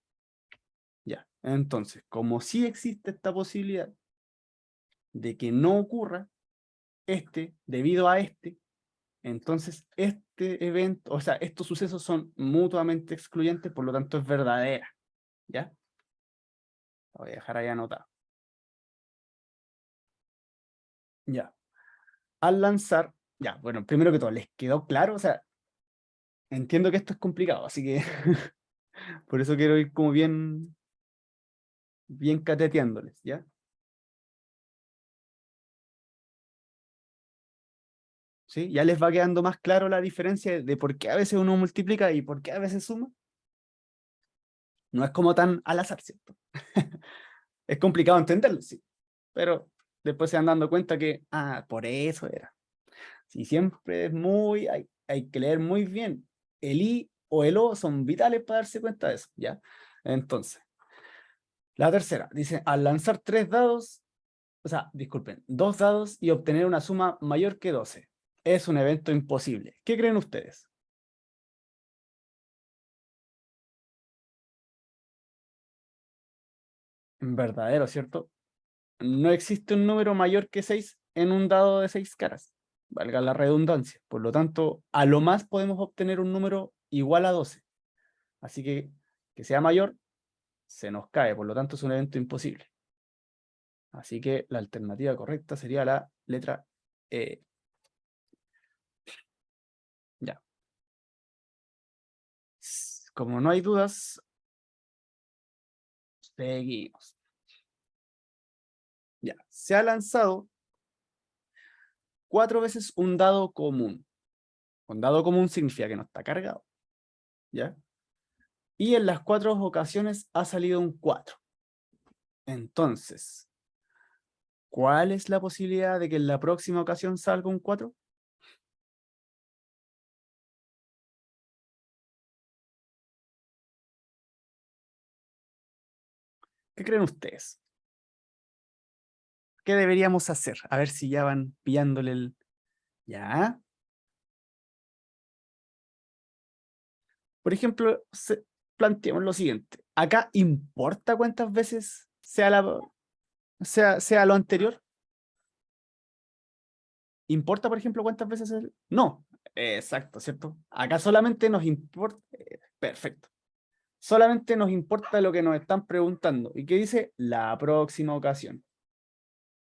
Ya, entonces, como sí existe esta posibilidad de que no ocurra debido a entonces este evento, o sea, estos sucesos son mutuamente excluyentes, por lo tanto es verdadera. ¿Ya? La voy a dejar ahí anotado. Ya. Al lanzar, ya, bueno, primero que todo, ¿les quedó claro? O sea, entiendo que esto es complicado, así que por eso quiero ir como bien cateteándoles, ¿ya? ¿Sí? ¿Ya les va quedando más claro la diferencia de por qué a veces uno multiplica y por qué a veces suma? No es como tan al azar, ¿cierto? Es complicado entenderlo, sí, pero después se van dando cuenta que, por eso era. Si siempre es hay que leer muy bien. El I o el O son vitales para darse cuenta de eso, ¿ya? Entonces, la tercera, dice, al lanzar 3 dados, o sea, disculpen, 2 dados y obtener una suma mayor que 12, es un evento imposible. ¿Qué creen ustedes? Verdadero, ¿cierto? No existe un número mayor que 6 en un dado de 6 caras, valga la redundancia. Por lo tanto, a lo más podemos obtener un número igual a 12. Así que sea mayor, se nos cae, por lo tanto es un evento imposible. Así que la alternativa correcta sería la letra E. Ya. Como no hay dudas, seguimos. Ya. Se ha lanzado 4 veces un dado común. Un dado común significa que no está cargado. ¿Ya? Y en las 4 ocasiones ha salido un 4. Entonces, ¿cuál es la posibilidad de que en la próxima ocasión salga un 4? ¿Qué creen ustedes? ¿Qué deberíamos hacer? A ver si ya van pillándole el... ¿Ya? Por ejemplo, planteemos lo siguiente. ¿Acá importa cuántas veces sea lo anterior? ¿Importa, por ejemplo, cuántas veces No, exacto, ¿cierto? Acá solamente nos importa... perfecto. Solamente nos importa lo que nos están preguntando. ¿Y qué dice? La próxima ocasión.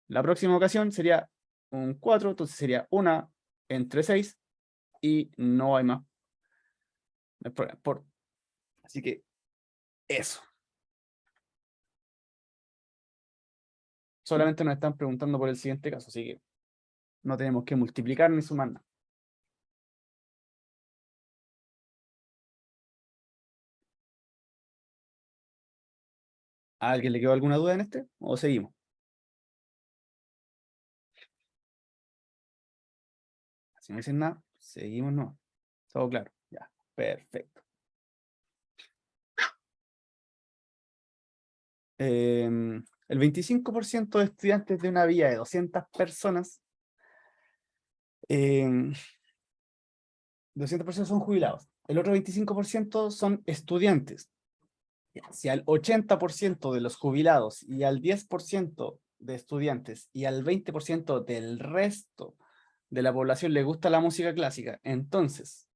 La próxima ocasión sería un 4, entonces sería una entre 6 y no hay más. No hay problema. Así que eso. Solamente nos están preguntando por el siguiente caso, así que no tenemos que multiplicar ni sumar nada. ¿A alguien le quedó alguna duda en este? ¿O seguimos? Si no dicen nada, seguimos, no. Todo claro. Ya, perfecto. El 25% de estudiantes de una villa de 200 personas, 200 personas son jubilados. El otro 25% son estudiantes. Si al 80% de los jubilados y al 10% de estudiantes y al 20% del resto de la población le gusta la música clásica, entonces,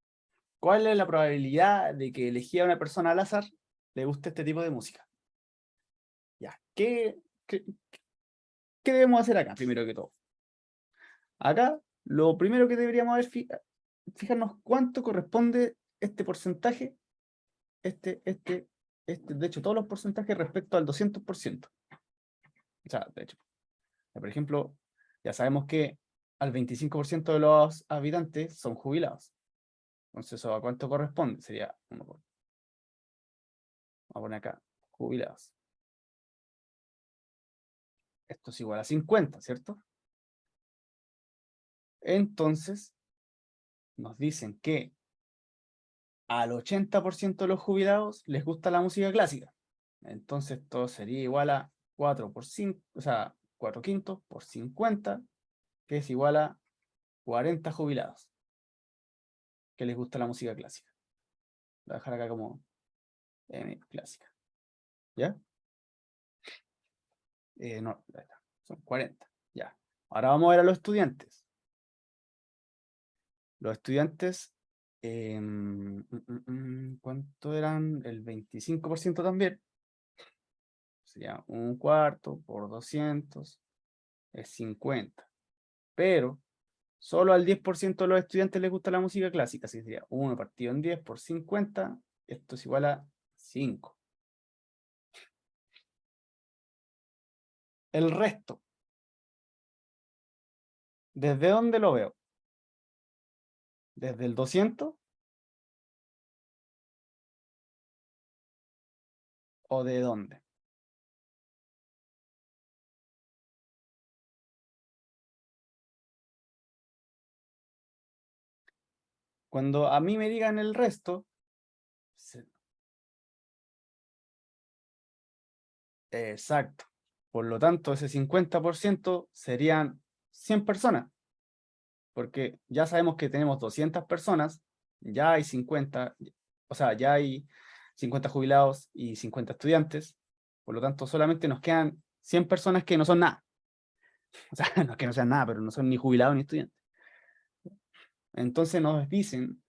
¿cuál es la probabilidad de que elegía a una persona al azar le guste este tipo de música? Ya, ¿qué debemos hacer acá, primero que todo? Acá, lo primero que deberíamos ver, fijarnos cuánto corresponde este porcentaje, este de hecho, todos los porcentajes respecto al 200%. O sea, de hecho, por ejemplo, ya sabemos que al 25% de los habitantes son jubilados. Entonces, ¿eso a cuánto corresponde? Sería, vamos a poner acá, jubilados. Esto es igual a 50, ¿cierto? Entonces, nos dicen que al 80% de los jubilados les gusta la música clásica. Entonces, esto sería igual a 4 por 5, o sea, 4 quintos por 50, que es igual a 40 jubilados que les gusta la música clásica. Voy a dejar acá como clásica. ¿Ya? No, son 40. Ya. Ahora vamos a ver a los estudiantes. Los estudiantes, ¿cuánto eran? El 25% también. Sería un cuarto por 200, es 50. Pero solo al 10% de los estudiantes les gusta la música clásica, así sería 1 partido en 10 por 50, esto es igual a 5. El resto, ¿desde dónde lo veo? ¿Desde el 200? ¿O de dónde? Cuando a mí me digan el resto, exacto. Por lo tanto, ese 50% serían 100 personas. Porque ya sabemos que tenemos 200 personas, ya hay 50, o sea, ya hay 50 jubilados y 50 estudiantes. Por lo tanto, solamente nos quedan 100 personas que no son nada. O sea, no es que no sean nada, pero no son ni jubilados ni estudiantes. Entonces nos dicen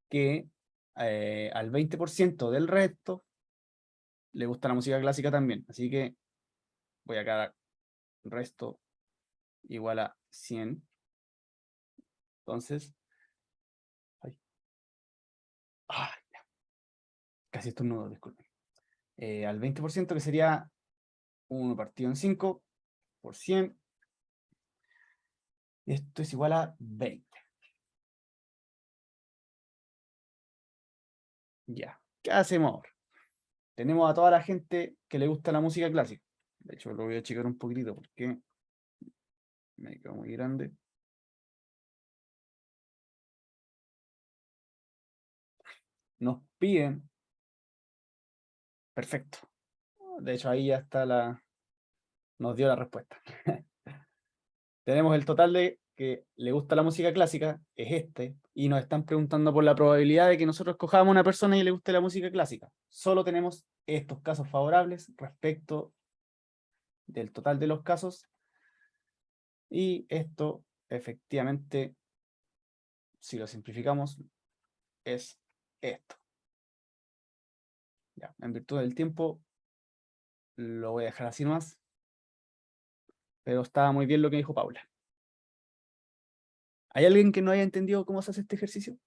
que al 20% del resto le gusta la música clásica también. Así que voy a dar resto igual a 100. Entonces, casi estornudo, disculpen. Al 20% que sería 1 partido en 5 por 100. Esto es igual a 20. Ya. ¿Qué hacemos ahora? Tenemos a toda la gente que le gusta la música clásica. De hecho, lo voy a achicar un poquitito porque me quedó muy grande. Nos piden. Perfecto. De hecho, ahí ya está nos dio la respuesta. Tenemos el total de que le gusta la música clásica, es este, y nos están preguntando por la probabilidad de que nosotros escojamos a una persona y le guste la música clásica. Solo tenemos estos casos favorables respecto del total de los casos, y esto efectivamente, si lo simplificamos, es esto. Ya, en virtud del tiempo, lo voy a dejar así nomás, pero está muy bien lo que dijo Paula. ¿Hay alguien que no haya entendido cómo se hace este ejercicio?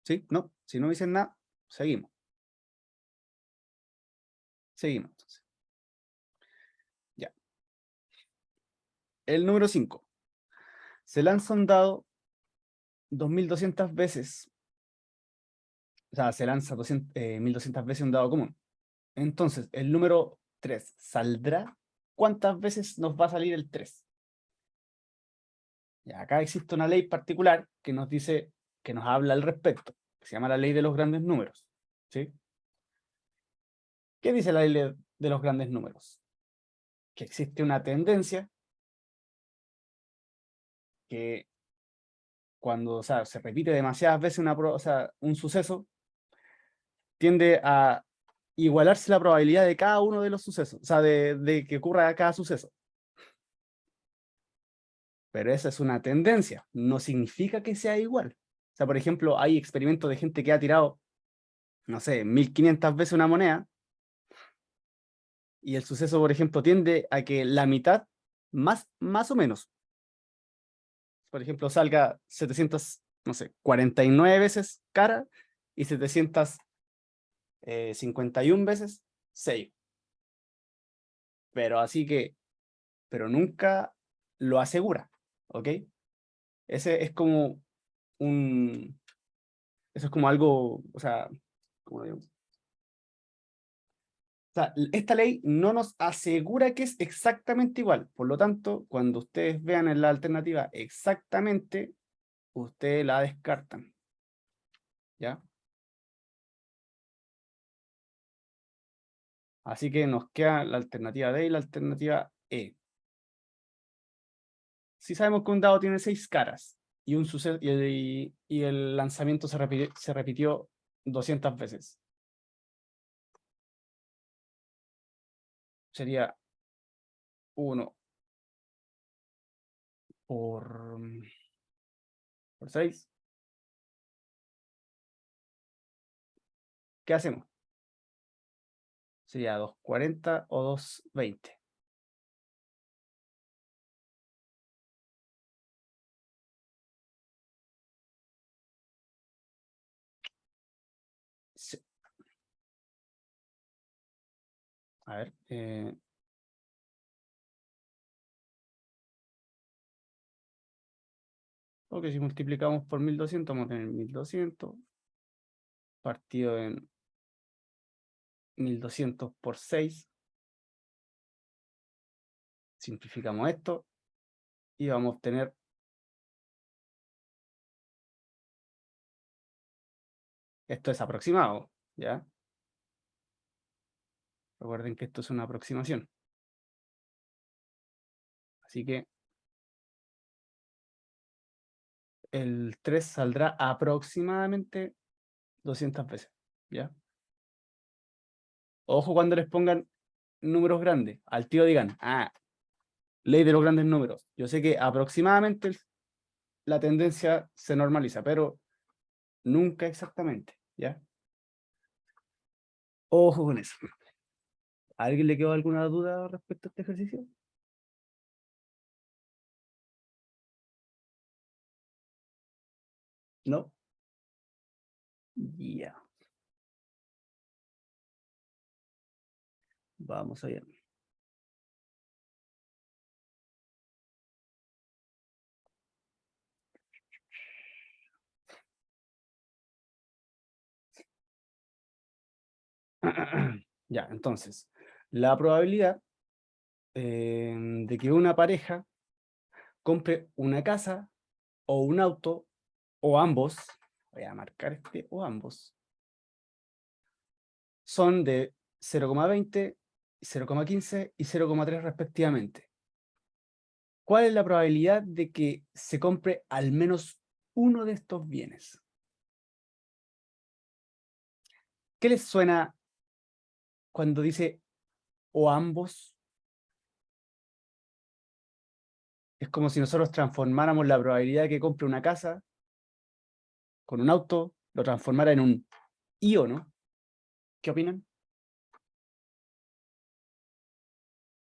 ¿Sí? ¿No? Si no dicen nada, seguimos. Seguimos, entonces. Ya. El número 5. Se lanza un dado 2200 veces. O sea, se lanza 1200 veces un dado común. Entonces, el número 3 saldrá. ¿Cuántas veces nos va a salir el 3? Y acá existe una ley particular que nos dice, que nos habla al respecto, que se llama la ley de los grandes números. ¿Sí? ¿Qué dice la ley de los grandes números? Que existe una tendencia que cuando, o sea, se repite demasiadas veces un suceso, tiende a igualarse la probabilidad de cada uno de los sucesos, o sea, de que ocurra cada suceso. Pero esa es una tendencia, no significa que sea igual. O sea, por ejemplo, hay experimentos de gente que ha tirado, no sé, 1500 veces una moneda, y el suceso, por ejemplo, tiende a que la mitad, más o menos, por ejemplo, salga 700, no sé, 49 veces cara y 751 veces sello. Pero así que, pero nunca lo asegura, ¿ok? Ese es como eso es como algo, o sea, ¿cómo digo? O sea, esta ley no nos asegura que es exactamente igual. Por lo tanto, cuando ustedes vean en la alternativa exactamente, ustedes la descartan. ¿Ya? Así que nos queda la alternativa D y la alternativa E. Si sabemos que un dado tiene 6 caras y, y el lanzamiento se repitió 200 veces. Sería 1 por 6. ¿Qué hacemos? Sería 240 o 220. Sí. A ver. Ok, si multiplicamos por 1200, vamos a tener 1200 partido en 1200 por 6. Simplificamos esto y vamos a obtener esto es aproximado, ¿ya? Recuerden que esto es una aproximación. Así que el 3 saldrá aproximadamente 200 veces, ¿ya? Ojo cuando les pongan números grandes. Al tiro digan, ley de los grandes números. Yo sé que aproximadamente la tendencia se normaliza, pero nunca exactamente, ¿ya? Ojo con eso. ¿A alguien le quedó alguna duda respecto a este ejercicio? ¿No? Ya. Vamos allá. Ya, entonces, la probabilidad de que una pareja compre una casa o un auto o ambos, voy a marcar o ambos, son de 0,20, 0,15 y 0,3 respectivamente. ¿Cuál es la probabilidad de que se compre al menos uno de estos bienes? ¿Qué les suena cuando dice o ambos? Es como si nosotros transformáramos la probabilidad de que compre una casa con un auto, lo transformara en un y o no. ¿Qué opinan?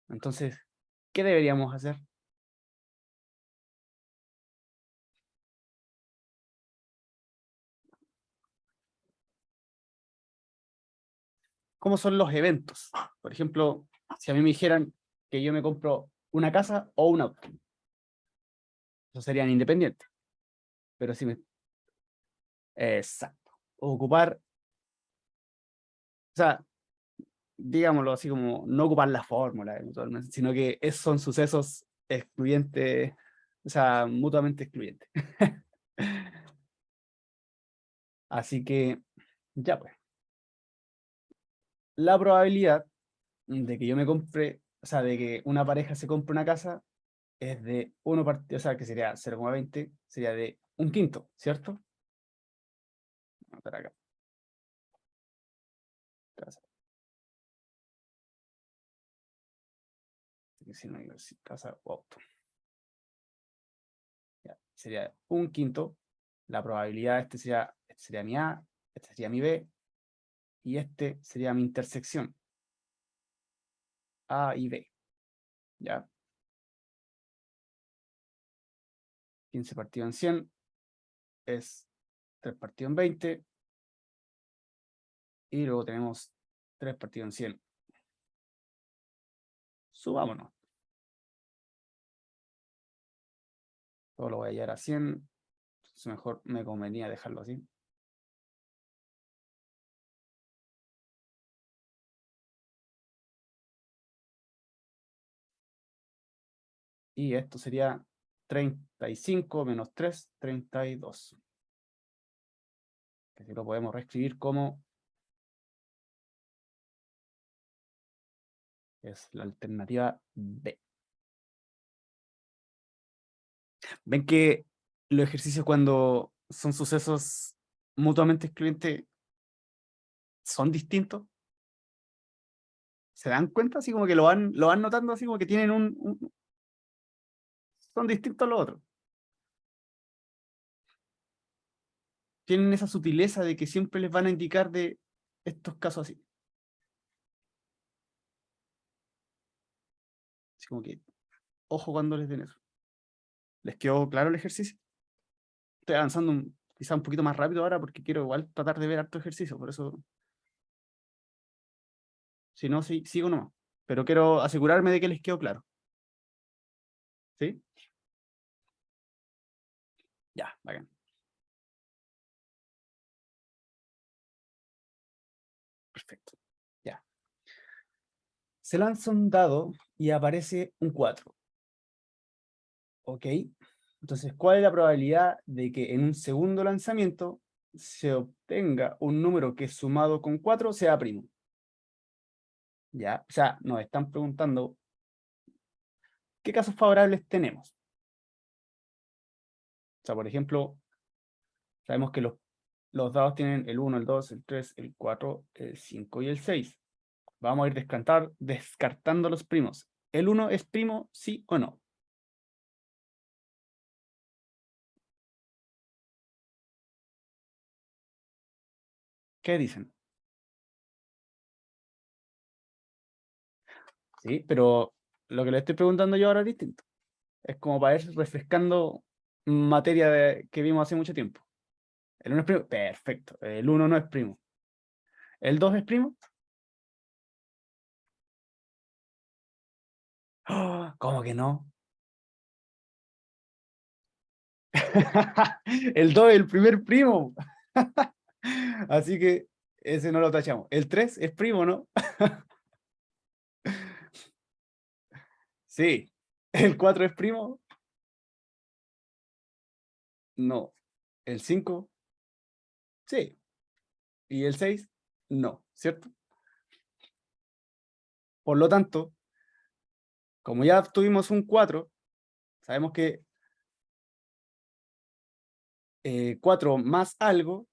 Entonces, ¿qué deberíamos hacer? ¿Cómo son los eventos? Por ejemplo, si a mí me dijeran que yo me compro una casa o un auto, eso serían independientes. Pero si me... Exacto. Ocupar, o sea, digámoslo así como, no ocupar la fórmula eventualmente, sino que son sucesos excluyentes, o sea, mutuamente excluyentes. Así que, ya pues. La probabilidad de que yo me compre, o sea, de que una pareja se compre una casa es de 1 partido, o sea, que sería 0,20, sería de un quinto, ¿cierto? Vamos a anotar acá. Casa. Si no hay casa o auto. Ya, sería un quinto. La probabilidad, este sería mi A, este sería mi B, y este sería mi intersección. A y B. ¿Ya? 15 partido en 100 es 3 partido en 20. Y luego tenemos 3 partido en 100. Subámonos. Todo lo voy a llevar a 100. Entonces mejor me convenía dejarlo así. Y esto sería 35 menos 3, 32. Que así lo podemos reescribir como es la alternativa B. ¿Ven que los ejercicios cuando son sucesos mutuamente excluyentes son distintos? ¿Se dan cuenta? Así como que lo van notando, así como que tienen son distintos a los otros. Tienen esa sutileza de que siempre les van a indicar de estos casos así. Así como que, ojo cuando les den eso. ¿Les quedó claro el ejercicio? Estoy avanzando quizá un poquito más rápido ahora porque quiero igual tratar de ver harto ejercicio, por eso. Si no, sigo nomás. Pero quiero asegurarme de que les quedó claro. ¿Sí? Ya, bacán. Perfecto. Ya. Se lanza un dado y aparece un 4. ¿Ok? Entonces, ¿cuál es la probabilidad de que en un segundo lanzamiento se obtenga un número que sumado con 4 sea primo? Ya, o sea, nos están preguntando ¿qué casos favorables tenemos? O sea, por ejemplo, sabemos que los dados tienen el 1, el 2, el 3, el 4, el 5 y el 6. Vamos a ir descartando los primos. ¿El 1 es primo, sí o no? ¿Qué dicen? Sí, pero lo que le estoy preguntando yo ahora es distinto. Es como para ir refrescando materia que vimos hace mucho tiempo. ¿El 1 es primo? Perfecto. El 1 no es primo. ¿El 2 es primo? ¡Oh! ¿Cómo que no? El 2 es el primer primo. Así que ese no lo tachamos. El 3 es primo, ¿no? Sí. ¿El 4 es primo? No. ¿El 5? Sí. ¿Y el 6? No, ¿cierto? Por lo tanto, como ya tuvimos un 4, sabemos que 4 más algo,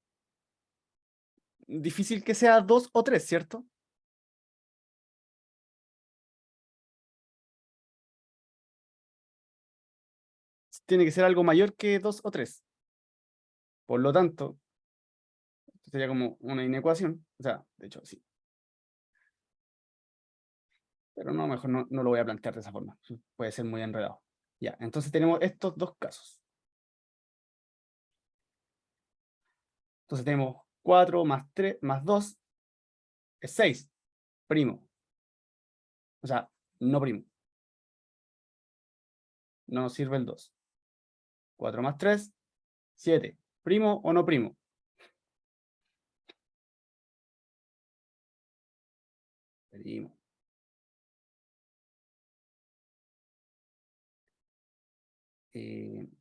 difícil que sea 2 o 3, ¿cierto? Tiene que ser algo mayor que 2 o 3. Por lo tanto, sería como una inecuación. O sea, de hecho, sí. Pero no, mejor no lo voy a plantear de esa forma. Puede ser muy enredado. Ya, entonces tenemos estos dos casos. Entonces tenemos 4 más 3 más 2 es 6. Primo. O sea, no primo. No nos sirve el 2. 4 más 3, 7. ¿Primo o no primo? Primo.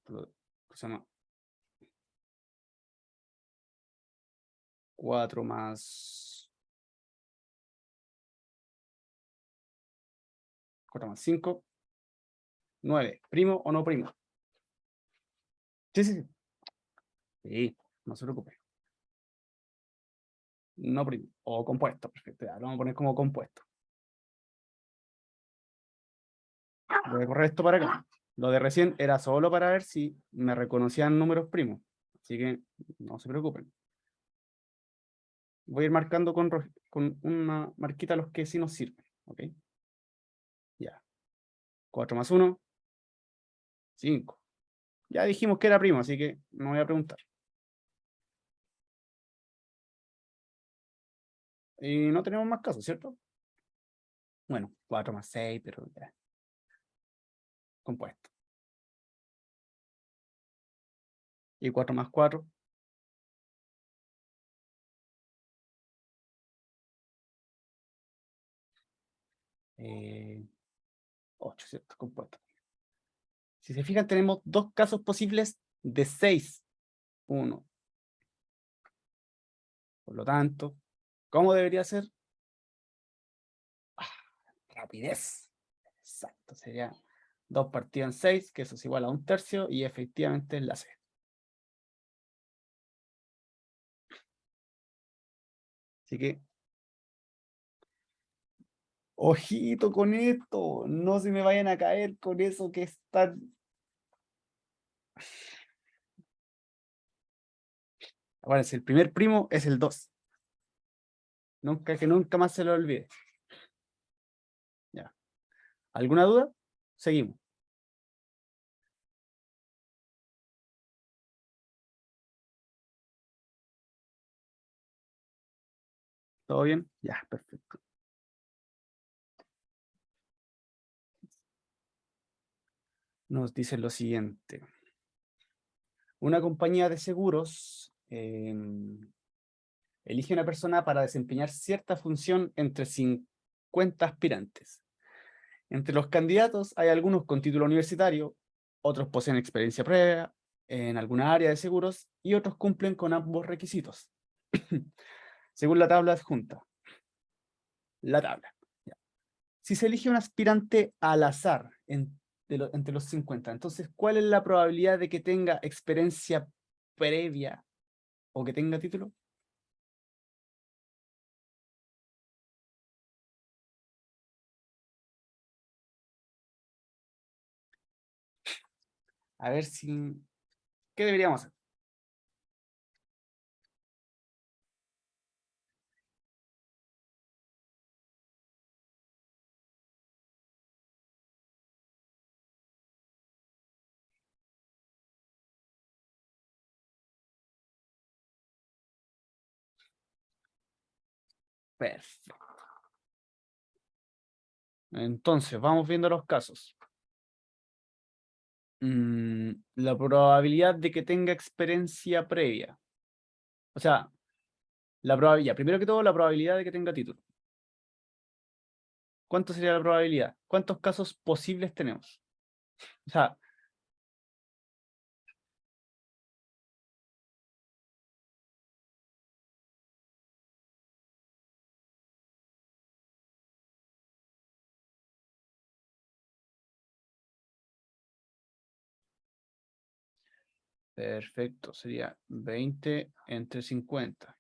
¿Cómo se llama? 4 más 5. 9. ¿Primo o no primo? Sí, sí, sí. Sí, no se preocupe. No primo. O compuesto, perfecto. Ya, lo vamos a poner como compuesto. Voy a correr esto para acá. Lo de recién era solo para ver si me reconocían números primos. Así que no se preocupen. Voy a ir marcando con una marquita los que sí nos sirven. ¿Ok? Ya. 4 más 1, 5. Ya dijimos que era primo, así que no voy a preguntar. Y no tenemos más casos, ¿cierto? Bueno, 4 más 6, pero ya. Compuesto. Y 4 más 4. 8, ¿cierto? Compuesto. Si se fijan, tenemos dos casos posibles de 6. 1. Por lo tanto, ¿cómo debería ser? Rapidez. Exacto, sería 2 partido en 6, que eso es igual a 1/3, y efectivamente es la C. Así que, ojito con esto, no se me vayan a caer con eso que es tan... Acuérdense, el primer primo es el 2. Nunca que nunca más se lo olvide. Ya. ¿Alguna duda? Seguimos. ¿Todo bien? Ya, perfecto. Nos dice lo siguiente. Una compañía de seguros elige una persona para desempeñar cierta función entre 50 aspirantes. Entre los candidatos hay algunos con título universitario, otros poseen experiencia previa en alguna área de seguros y otros cumplen con ambos requisitos. Según la tabla adjunta. La tabla. Ya. Si se elige un aspirante al azar entre los 50, entonces, ¿cuál es la probabilidad de que tenga experiencia previa o que tenga título? A ver si... ¿Qué deberíamos hacer? Perfecto. Entonces, vamos viendo los casos. La probabilidad de que tenga experiencia previa. O sea, la probabilidad, primero que todo, la probabilidad de que tenga título. ¿Cuánto sería la probabilidad? ¿Cuántos casos posibles tenemos? O sea, perfecto, sería 20 entre 50.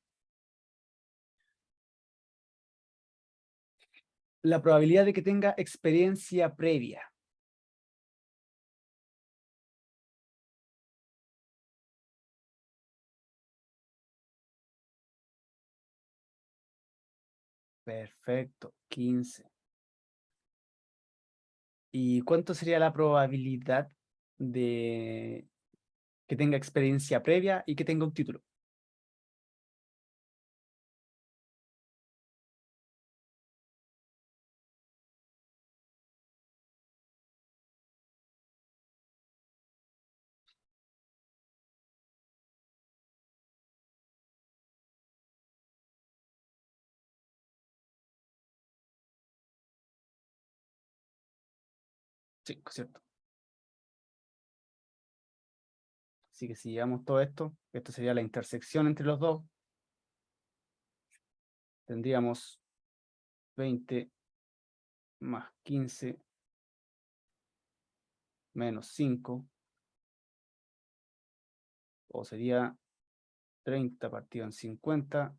La probabilidad de que tenga experiencia previa. Perfecto, 15. ¿Y cuánto sería la probabilidad de que tenga experiencia previa y que tenga un título? Sí, ¿cierto? Así que si llevamos todo esto, esto sería la intersección entre los dos. Tendríamos 20 más 15 menos 5, o sería 30 partido en 50,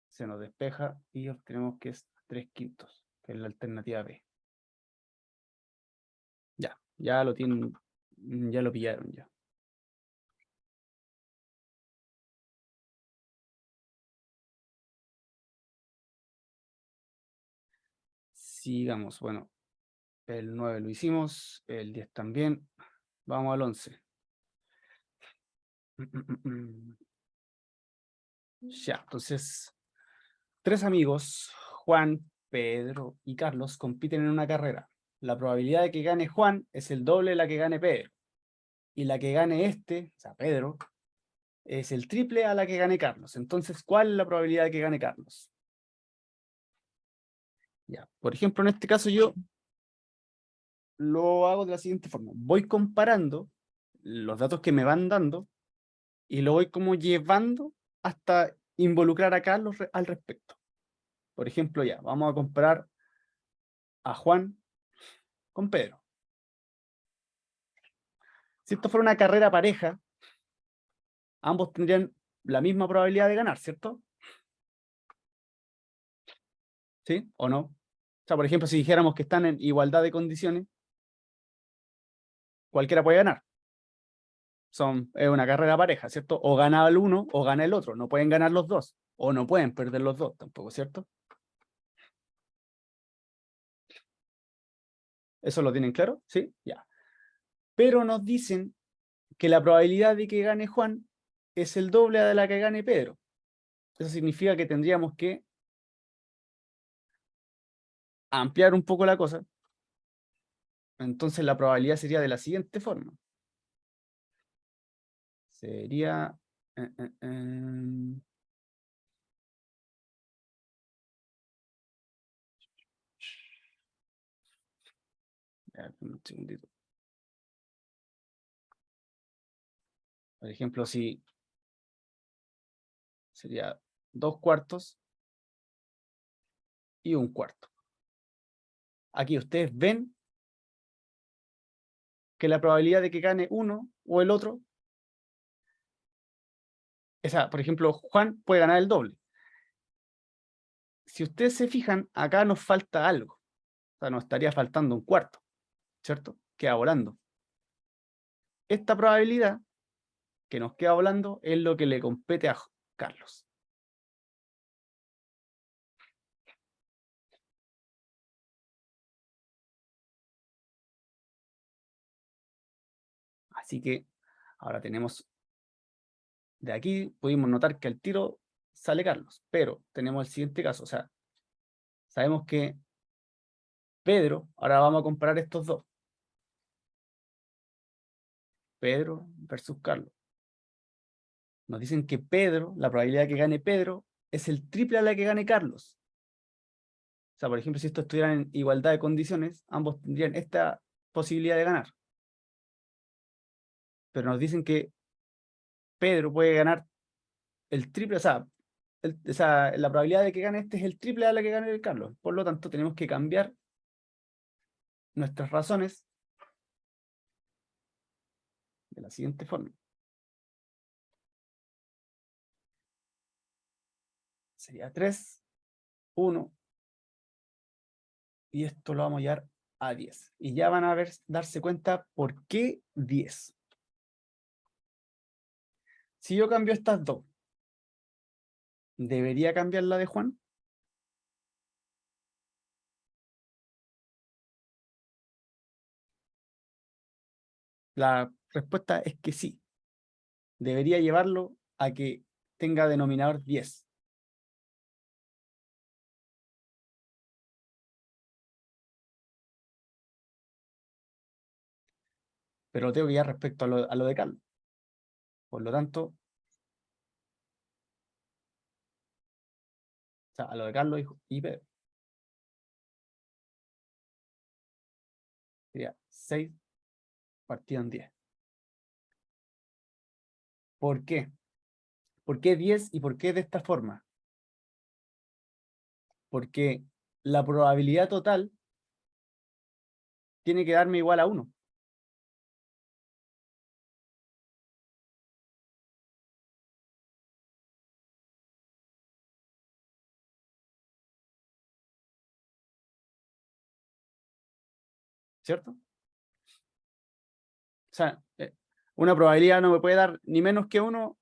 se nos despeja y obtenemos que es 3/5, que es la alternativa B. Ya lo tienen, ya lo pillaron ya. Sigamos, bueno, el 9 lo hicimos, el 10 también, Vamos al 11. Ya, entonces, 3 amigos, Juan, Pedro y Carlos, compiten en una carrera. La probabilidad de que gane Juan es el doble de la que gane Pedro. Y la que gane este, o sea, Pedro, es el triple a la que gane Carlos. Entonces, ¿cuál es la probabilidad de que gane Carlos? Ya, por ejemplo, en este caso yo lo hago de la siguiente forma. Voy comparando los datos que me van dando y lo voy como llevando hasta involucrar a Carlos al respecto. Por ejemplo, ya, vamos a comparar a Juan con Pedro. Si esto fuera una carrera pareja, ambos tendrían la misma probabilidad de ganar, ¿cierto? ¿Sí o no? O sea, por ejemplo, si dijéramos que están en igualdad de condiciones, cualquiera puede ganar. Es una carrera pareja, ¿cierto? O gana el uno o gana el otro. No pueden ganar los dos. O no pueden perder los dos tampoco, ¿cierto? ¿Eso lo tienen claro? ¿Sí? Ya. Pero nos dicen que la probabilidad de que gane Juan es el doble de la que gane Pedro. Eso significa que tendríamos que ampliar un poco la cosa. Entonces la probabilidad sería de la siguiente forma. Sería... un segundito. Por ejemplo, si sería 2 cuartos y 1 cuarto. Aquí ustedes ven que la probabilidad de que gane uno o el otro, por ejemplo, Juan puede ganar el doble. Si ustedes se fijan, acá nos falta algo. O sea, nos estaría faltando 1 cuarto, ¿cierto? Queda volando. Esta probabilidad que nos queda volando es lo que le compete a Carlos. Así que ahora tenemos, de aquí pudimos notar que al tiro sale Carlos, pero tenemos el siguiente caso, o sea, sabemos que Pedro, ahora vamos a comparar estos dos. Pedro versus Carlos. Nos dicen que Pedro, la probabilidad de que gane Pedro, es el triple a la que gane Carlos. O sea, por ejemplo, si estos estuvieran en igualdad de condiciones, ambos tendrían esta posibilidad de ganar. Pero nos dicen que Pedro puede ganar el triple, o sea, la probabilidad de que gane este es el triple a la que gane el Carlos. Por lo tanto, tenemos que cambiar nuestras razones de la siguiente forma. Sería 3, 1, y esto lo vamos a llevar a 10. Y ya van a darse cuenta por qué 10. Si yo cambio estas dos, ¿debería cambiar la de Juan? La respuesta es que sí. Debería llevarlo a que tenga denominador 10. Pero lo tengo que llevar respecto a lo de Carlos. Por lo tanto, o sea, a lo de Carlos y Pedro. Sería 6 partido en 10. ¿Por qué? ¿Por qué 10 y por qué de esta forma? Porque la probabilidad total tiene que darme igual a 1. ¿Cierto? O sea, una probabilidad no me puede dar ni menos que 1,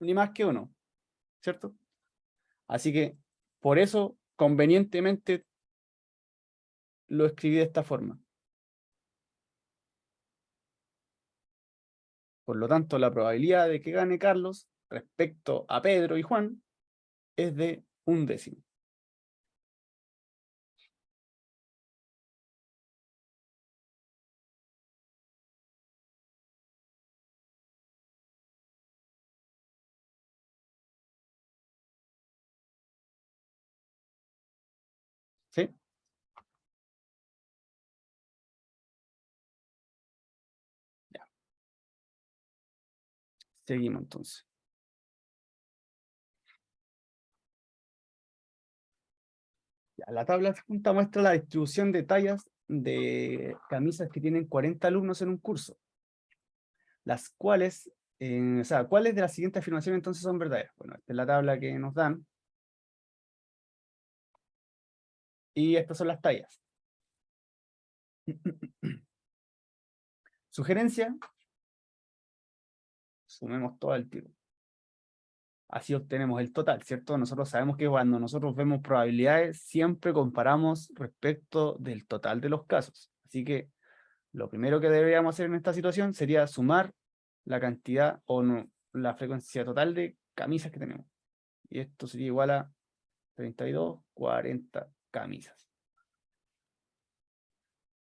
ni más que 1. ¿Cierto? Así que, por eso, convenientemente, lo escribí de esta forma. Por lo tanto, la probabilidad de que gane Carlos respecto a Pedro y Juan es de 1/10. ¿Sí? Ya. Seguimos entonces. Ya, la tabla adjunta muestra la distribución de tallas de camisas que tienen 40 alumnos en un curso. Las cuales, o sea, ¿cuáles de las siguientes afirmaciones entonces son verdaderas? Bueno, esta es la tabla que nos dan. Y estas son las tallas. Sugerencia. Sumemos todo el tiro. Así obtenemos el total, ¿cierto? Nosotros sabemos que cuando nosotros vemos probabilidades, siempre comparamos respecto del total de los casos. Así que lo primero que deberíamos hacer en esta situación sería sumar la cantidad o no, la frecuencia total de camisas que tenemos. Y esto sería igual a 32, 40 camisas.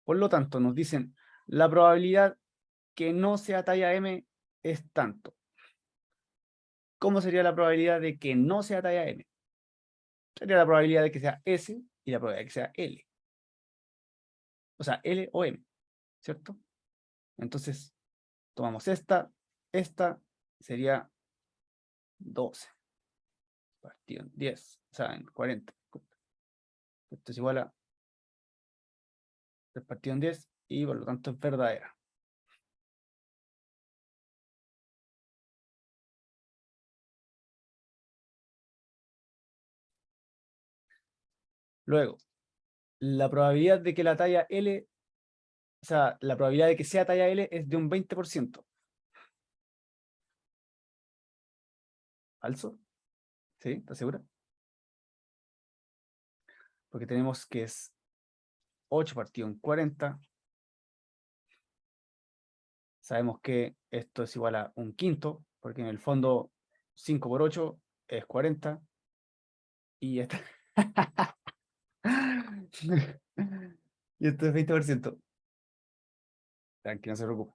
Por lo tanto, nos dicen, la probabilidad que no sea talla M es tanto. ¿Cómo sería la probabilidad de que no sea talla M? Sería la probabilidad de que sea S y la probabilidad de que sea L. O sea, L o M, ¿cierto? Entonces, tomamos esta sería 12 partido en 10, o sea, en 40. Esto es igual a 3 partido en 10 y por lo tanto es verdadera. Luego, la probabilidad de que la talla L, o sea, la probabilidad de que sea talla L es de un 20%. ¿Falso? ¿Sí? ¿Estás segura? Porque tenemos que es 8 partido en 40. Sabemos que esto es igual a un quinto, porque en el fondo 5 por 8 es 40. Y esta... y esto es 20%. Tranquilo, no se preocupe.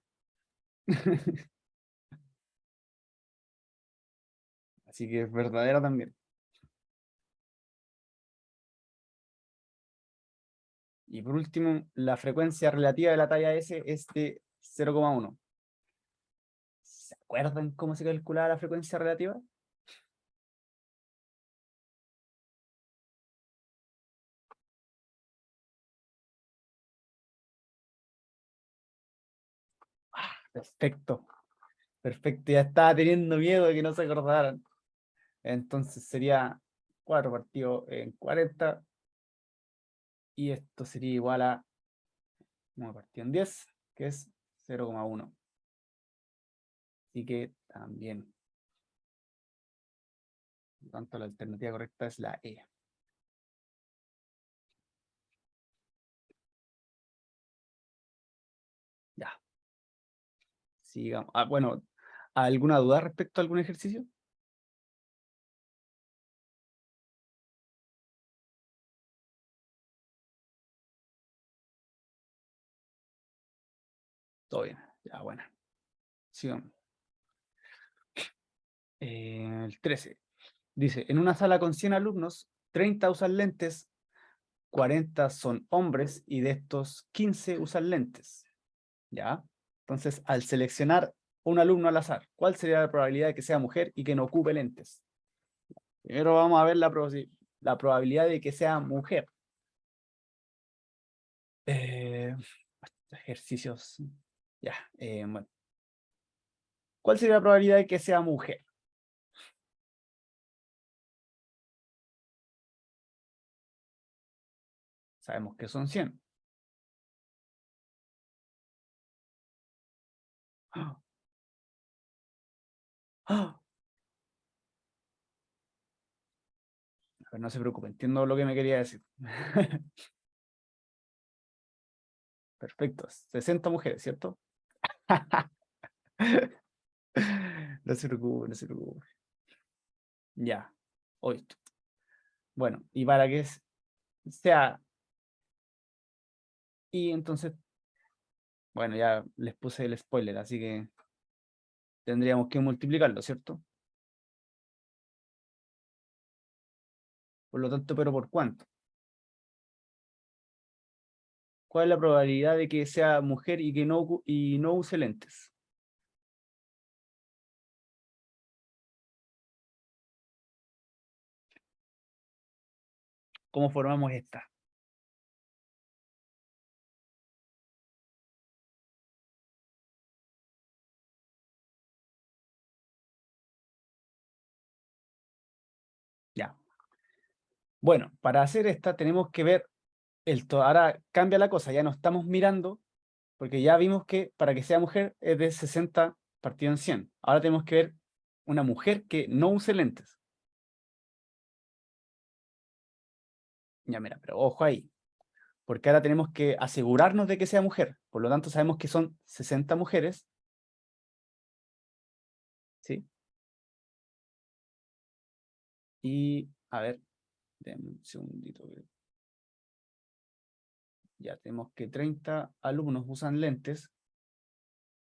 Así que es verdadera también. Y por último, la frecuencia relativa de la talla S es de 0,1. ¿Se acuerdan cómo se calculaba la frecuencia relativa? Perfecto. Perfecto. Ya estaba teniendo miedo de que no se acordaran. Entonces sería 4 partido en 40. Y esto sería igual a 1 partido en 10, que es 0,1. Así que también. Por lo tanto, la alternativa correcta es la E. Ya. Sigamos. Bueno, ¿alguna duda respecto a algún ejercicio? Todo bien. Ya, bueno. Sigamos. El 13. Dice, en una sala con 100 alumnos, 30 usan lentes, 40 son hombres y de estos 15 usan lentes. ¿Ya? Entonces, al seleccionar un alumno al azar, ¿cuál sería la probabilidad de que sea mujer y que no ocupe lentes? Primero vamos a ver la probabilidad de que sea mujer. Ejercicios. Ya, bueno. ¿Cuál sería la probabilidad de que sea mujer? Sabemos que son 100. ¡Ah! ¡Ah! Pero no se preocupen, entiendo lo que me quería decir. Perfecto, 60 mujeres, ¿cierto? No se preocupe, no se preocupe. Ya, hoy. Bueno, y para que sea... Y entonces, bueno, ya les puse el spoiler, así que tendríamos que multiplicarlo, ¿cierto? Por lo tanto, ¿pero por cuánto? ¿Cuál es la probabilidad de que sea mujer y que no use lentes? ¿Cómo formamos esta? Ya. Bueno, para hacer esta tenemos que ver ahora cambia la cosa, ya no estamos mirando, porque ya vimos que para que sea mujer es de 60 partido en 100. Ahora tenemos que ver una mujer que no use lentes. Ya mira, pero ojo ahí, porque ahora tenemos que asegurarnos de que sea mujer. Por lo tanto, sabemos que son 60 mujeres. ¿Sí? Y, a ver, denme un segundito. Ya tenemos que 30 alumnos usan lentes.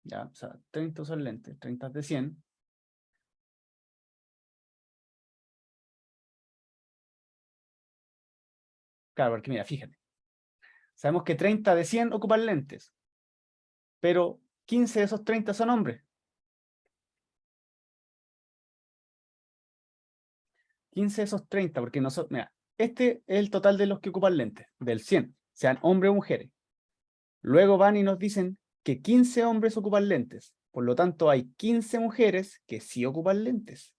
Ya, o sea, 30 usan lentes, 30 de 100. Claro, porque mira, fíjate. Sabemos que 30 de 100 ocupan lentes, pero 15 de esos 30 son hombres. 15 de esos 30, porque nosotros, mira, este es el total de los que ocupan lentes, del 100, sean hombres o mujeres. Luego van y nos dicen que 15 hombres ocupan lentes. Por lo tanto, hay 15 mujeres que sí ocupan lentes.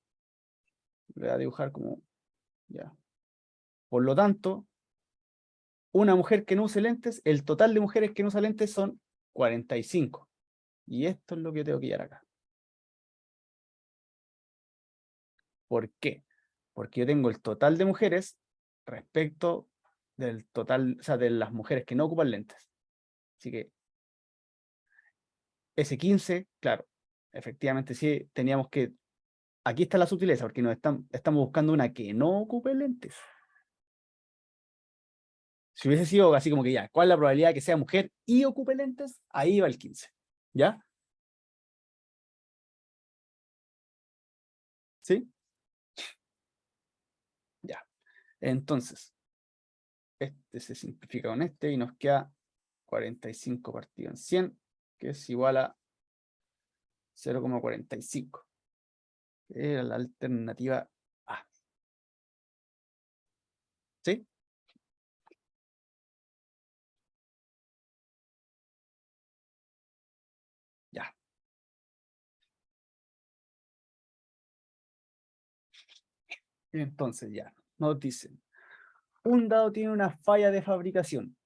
Voy a dibujar como... ya. Por lo tanto, una mujer que no use lentes, el total de mujeres que no usan lentes son 45. Y esto es lo que yo tengo que llevar acá. ¿Por qué? Porque yo tengo el total de mujeres respecto del total, o sea, de las mujeres que no ocupan lentes. Así que ese 15, claro, efectivamente sí teníamos que... Aquí está la sutileza, porque estamos buscando una que no ocupe lentes. Si hubiese sido así como que ya, ¿cuál es la probabilidad de que sea mujer y ocupe lentes? Ahí va el 15. ¿Ya? ¿Sí? Ya. Entonces, este se simplifica con este y nos queda 45 partido en 100, que es igual a 0,45. Era la alternativa A. ¿Sí? Ya. Entonces ya, nos dicen, un dado tiene una falla de fabricación,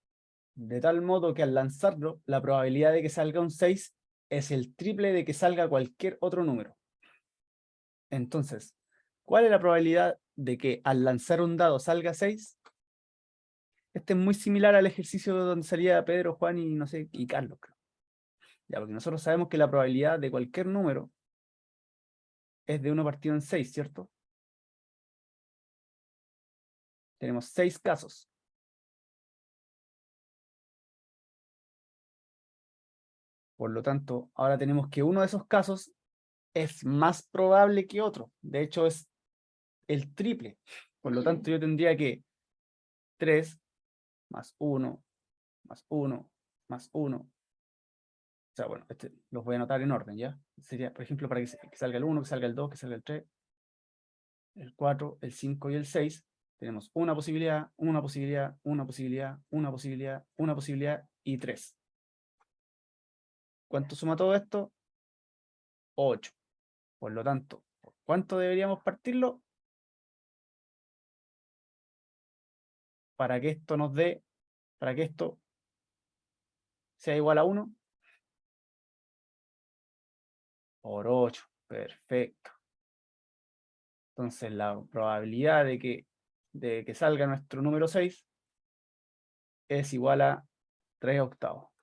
de tal modo que al lanzarlo, la probabilidad de que salga un 6 es el triple de que salga cualquier otro número. Entonces, ¿cuál es la probabilidad de que al lanzar un dado salga 6? Este es muy similar al ejercicio donde salía Pedro, Juan y no sé, y Carlos, creo. Ya, porque nosotros sabemos que la probabilidad de cualquier número es de 1 partido en 6, ¿cierto? Tenemos 6 casos. Por lo tanto, ahora tenemos que uno de esos casos es más probable que otro. De hecho, es el triple. Por lo tanto, yo tendría que 3 más 1 más 1 más 1. O sea, bueno, los voy a anotar en orden, ¿ya? Sería, por ejemplo, para que salga el 1, que salga el 2, que salga el 3, el 4, el 5 y el 6. Tenemos una posibilidad, una posibilidad, una posibilidad, una posibilidad, una posibilidad y 3. ¿Cuánto suma todo esto? 8. Por lo tanto, ¿por cuánto deberíamos partirlo? Para que esto nos dé, para que esto sea igual a 1, por 8. Perfecto. Entonces la probabilidad de que salga nuestro número 6 es igual a 3 octavos.